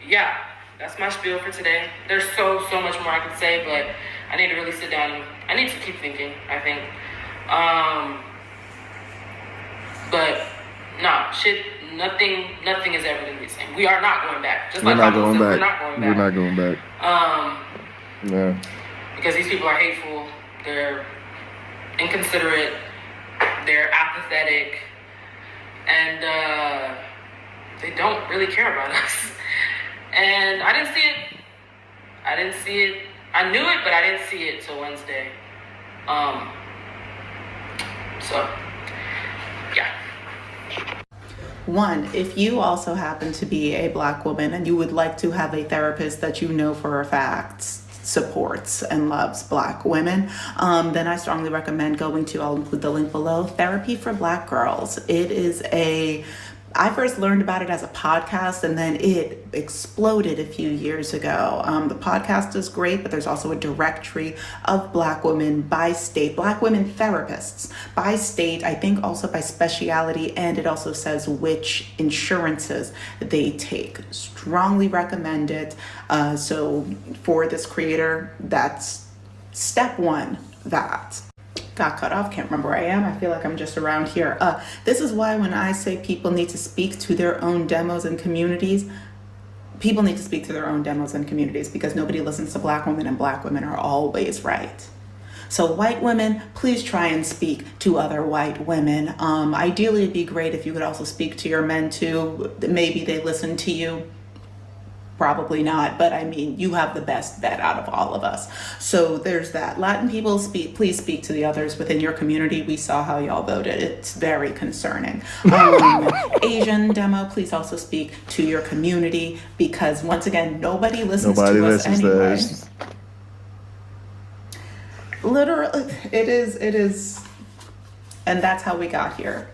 yeah, that's my spiel for today. There's so much more I could say, but I need to really sit down and I need to keep thinking, I think. But, nah, shit, nothing is ever going to be the same. We are not going back. Just like Pakman said, we're not going back. We're not going back. Yeah. Because these people are hateful, they're inconsiderate, they're apathetic, and they don't really care about us. And I didn't see it. I knew it, but I didn't see it till Wednesday. So, yeah. One, if you also happen to be a black woman and you would like to have a therapist that you know for a fact supports and loves black women, then I strongly recommend going to, I'll include the link below, Therapy for Black Girls. It is I first learned about it as a podcast, and then it exploded a few years ago. The podcast is great, but there's also a directory of black women by state, black women therapists by state, I think also by speciality, and it also says which insurances they take. Strongly recommend it. So for this creator, that's step one, that. Got cut off, can't remember where I am. I feel like I'm just around here. This is why when I say people need to speak to their own demos and communities, people need to speak to their own demos and communities, because nobody listens to black women, and black women are always right. So white women, please try and speak to other white women. Ideally, it'd be great if you could also speak to your men too. Maybe they listen to you. Probably not, but I mean, you have the best bet out of all of us. So there's that. Latin people, please speak to the others within your community. We saw how y'all voted. It's very concerning. Asian demo, please also speak to your community, because once again, nobody listens to us anyway. Literally, it is, and that's how we got here.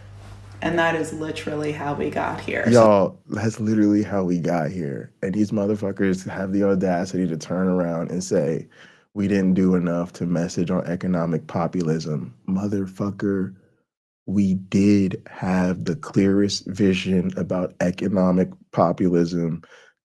And that is literally how we got here. Y'all, that's literally how we got here. And these motherfuckers have the audacity to turn around and say, we didn't do enough to message on economic populism. Motherfucker, we did have the clearest vision about economic populism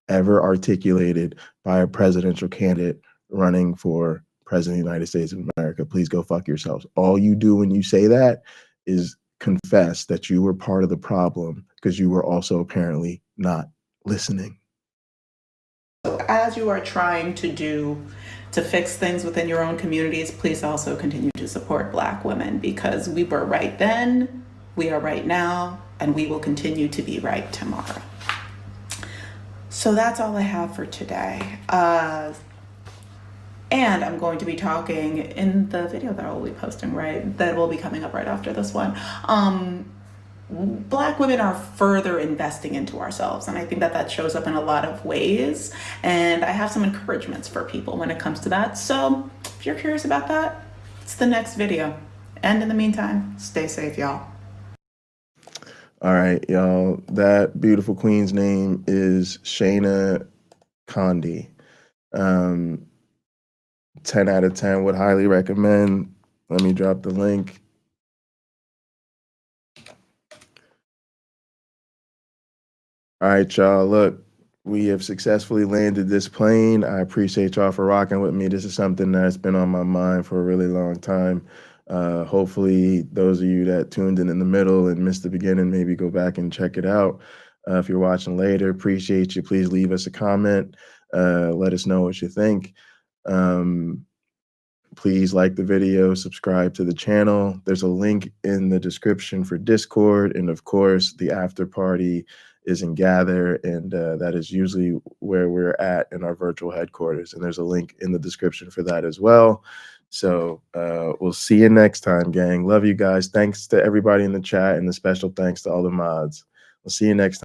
ever articulated by a presidential candidate running for president of the United States of America. Please go fuck yourselves. All you do when you say that is confess that you were part of the problem, because you were also apparently not listening. So as you are trying to fix things within your own communities, please also continue to support black women, because we were right then, we are right now, and we will continue to be right tomorrow. So that's all I have for today. And I'm going to be talking in the video that I will be posting, right? That will be coming up right after this one. Black women are further investing into ourselves, and I think that that shows up in a lot of ways, and I have some encouragements for people when it comes to that. So if you're curious about that, it's the next video. And in the meantime, stay safe, y'all. All right, y'all. That beautiful queen's name is Shayna Condi. 10 out of 10 would highly recommend. Let me drop the link. All right, y'all. Look, we have successfully landed this plane. I appreciate y'all for rocking with me. This is something that's been on my mind for a really long time. Hopefully, those of you that tuned in the middle and missed the beginning, maybe go back and check it out. If you're watching later, appreciate you. Please leave us a comment. Let us know what you think. Please like the video, subscribe to the channel. There's a link in the description for Discord. And of course, the after party is in Gather. And that is usually where we're at in our virtual headquarters. And there's a link in the description for that as well. So we'll see you next time, gang. Love you guys. Thanks to everybody in the chat, and a special thanks to all the mods. We'll see you next time.